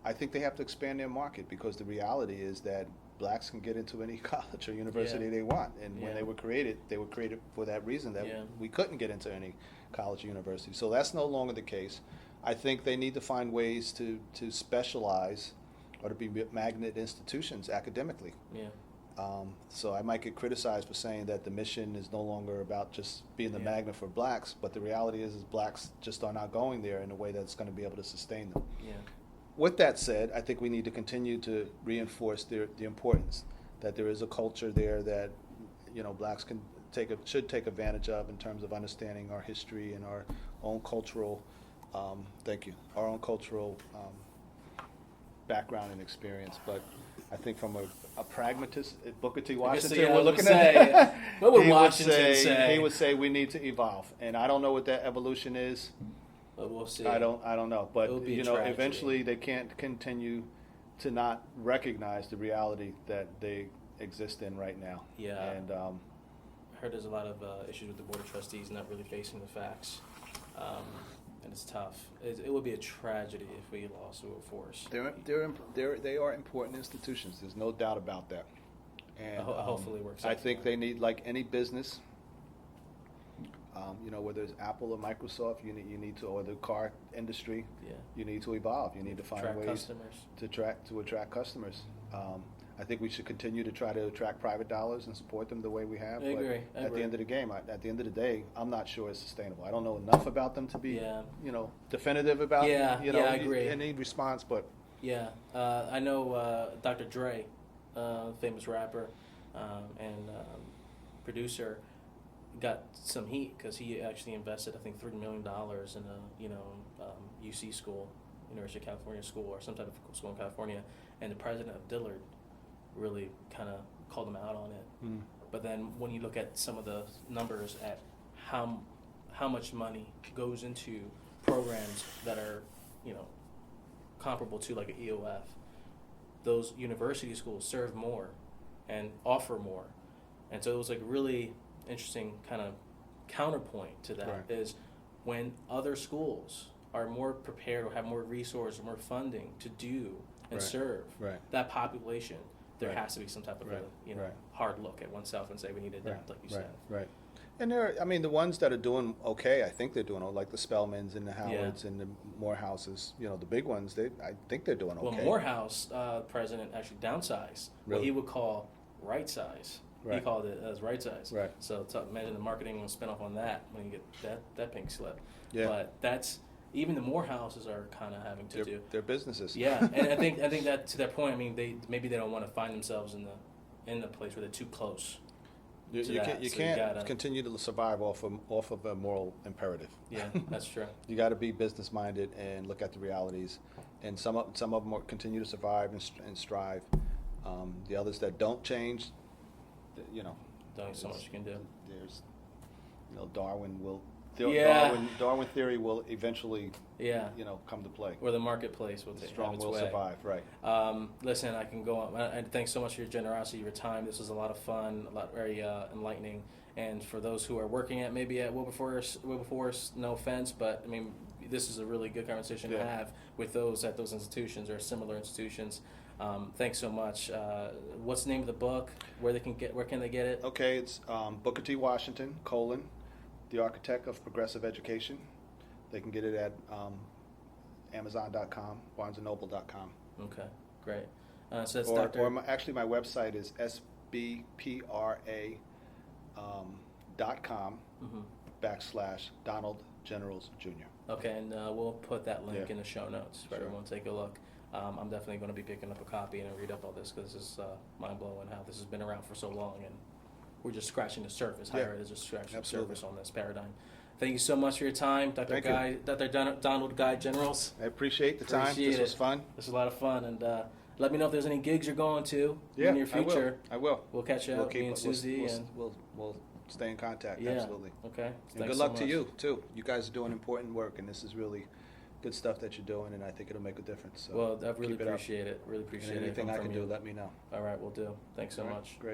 I think they have to expand their market because the reality is that blacks can get into any college or university they want. And when they were created for that reason, that we couldn't get into any college or university. So that's no longer the case. I think they need to find ways to specialize or to be magnet institutions academically. Yeah. So I might get criticized for saying that the mission is no longer about just being the Yeah. magnet for blacks, but the reality is blacks just are not going there in a way that's going to be able to sustain them. Yeah. With that said, I think we need to continue to reinforce the importance that there is a culture there that, you know, blacks should take advantage of in terms of understanding our history and our own cultural, our own cultural background and experience. But I think from a pragmatist, Booker T. Washington, yeah, we're I was looking gonna at say, what would he Washington say? He would say we need to evolve, and I don't know what that evolution is. But we'll see. I don't know, but It would be you a know, tragedy. eventually they can't continue to not recognize the reality that they exist in right now. Yeah. And I heard there's a lot of issues with the Board of Trustees not really facing the facts, and it's tough. It would be a tragedy if we lost the workforce. they are important institutions. There's no doubt about that. And Hopefully it works out I for think them. they need, like any business, you know, whether it's Apple or Microsoft, you need to, or the car industry, Yeah. you need to evolve. You need to find Attract ways customers. to attract customers. I think we should continue to try to attract private dollars and support them the way we have. I agree. At the end of the day, I'm not sure it's sustainable. I don't know enough about them to be, Yeah. you know, definitive about, Yeah, you know, yeah, I agree. any response. But Yeah, I know Dr. Dre, famous rapper and producer, got some heat because he actually invested, I think, $3 million in a UC school, University of California school, or some type of school in California, and the president of Dillard really kind of called him out on it. But then when you look at some of the numbers at how much money goes into programs that are, you know, comparable to like an EOF, those university schools serve more and offer more. And so it was like really interesting kind of counterpoint to that. Right. Is when other schools are more prepared or have more resources, more funding to do and Right. serve Right. that population, there Right. has to be some type of Right. a hard look at oneself and say we need to adapt, like you said. Right. And the ones that are doing okay, I think they're doing like the Spellmans and the Howards and the Morehouses. You know, the big ones, I think they're doing okay. Well, Morehouse president actually downsized what Really? he would call right size. He Right. called it as right size. Right. So imagine the marketing will spin off on that when you get that pink slip. Yeah. But that's even the Morehouses are kind of having to do. They're businesses. Yeah, and I think that to that point, I mean, maybe they don't want to find themselves in the place where they're too close. You to that. can't gotta- continue to survive off of a moral imperative. Yeah, that's true. You got to be business minded and look at the realities. And some of them continue to survive and strive. The others that don't change, you know, There's only so much you can do. There's, you know, Darwin Yeah. Darwin theory will eventually, Yeah. you know, come to play. Or the marketplace will The have strong its will way. survive, right? Listen, I can go on. And thanks so much for your generosity, your time. This was a lot of fun, very enlightening. And for those who are working at Wilberforce, no offense, but I mean, this is a really good conversation to Yeah. have with those at those institutions or similar institutions. Thanks so much. What's the name of the book? Where can they get it? Okay, it's Booker T. Washington, The Architect of Progressive Education. They can get it at Amazon.com, BarnesandNoble.com. Okay, great. So that's Or Dr. actually, my website is sbpra.com /Donald Generals Jr. Okay, and we'll put that link Yeah. in the show notes for Sure. everyone to take a look. I'm definitely going to be picking up a copy and read up all this because this is mind-blowing how this has been around for so long and we're just scratching the surface. Yeah. Higher ed is just scratching Absolutely. the surface on this paradigm. Thank you so much for your time, Dr. Thank you. Donald Guy Generals. I appreciate the time. Appreciate This was it. fun. This was a lot of fun, and let me know if there's any gigs you're going to in the near I will. future. I will. We'll catch up, me and Susie, we'll, and we'll stay in contact. yeah, Absolutely. okay. And Thanks good so luck to much. you too. You guys are doing important work, and this is really good stuff that you're doing, and I think it'll make a difference. So Well, I really keep it up. appreciate it. Really appreciate And it. anything coming I from can do, you. let me know. All right, we'll do. Thanks so All right, much. Great.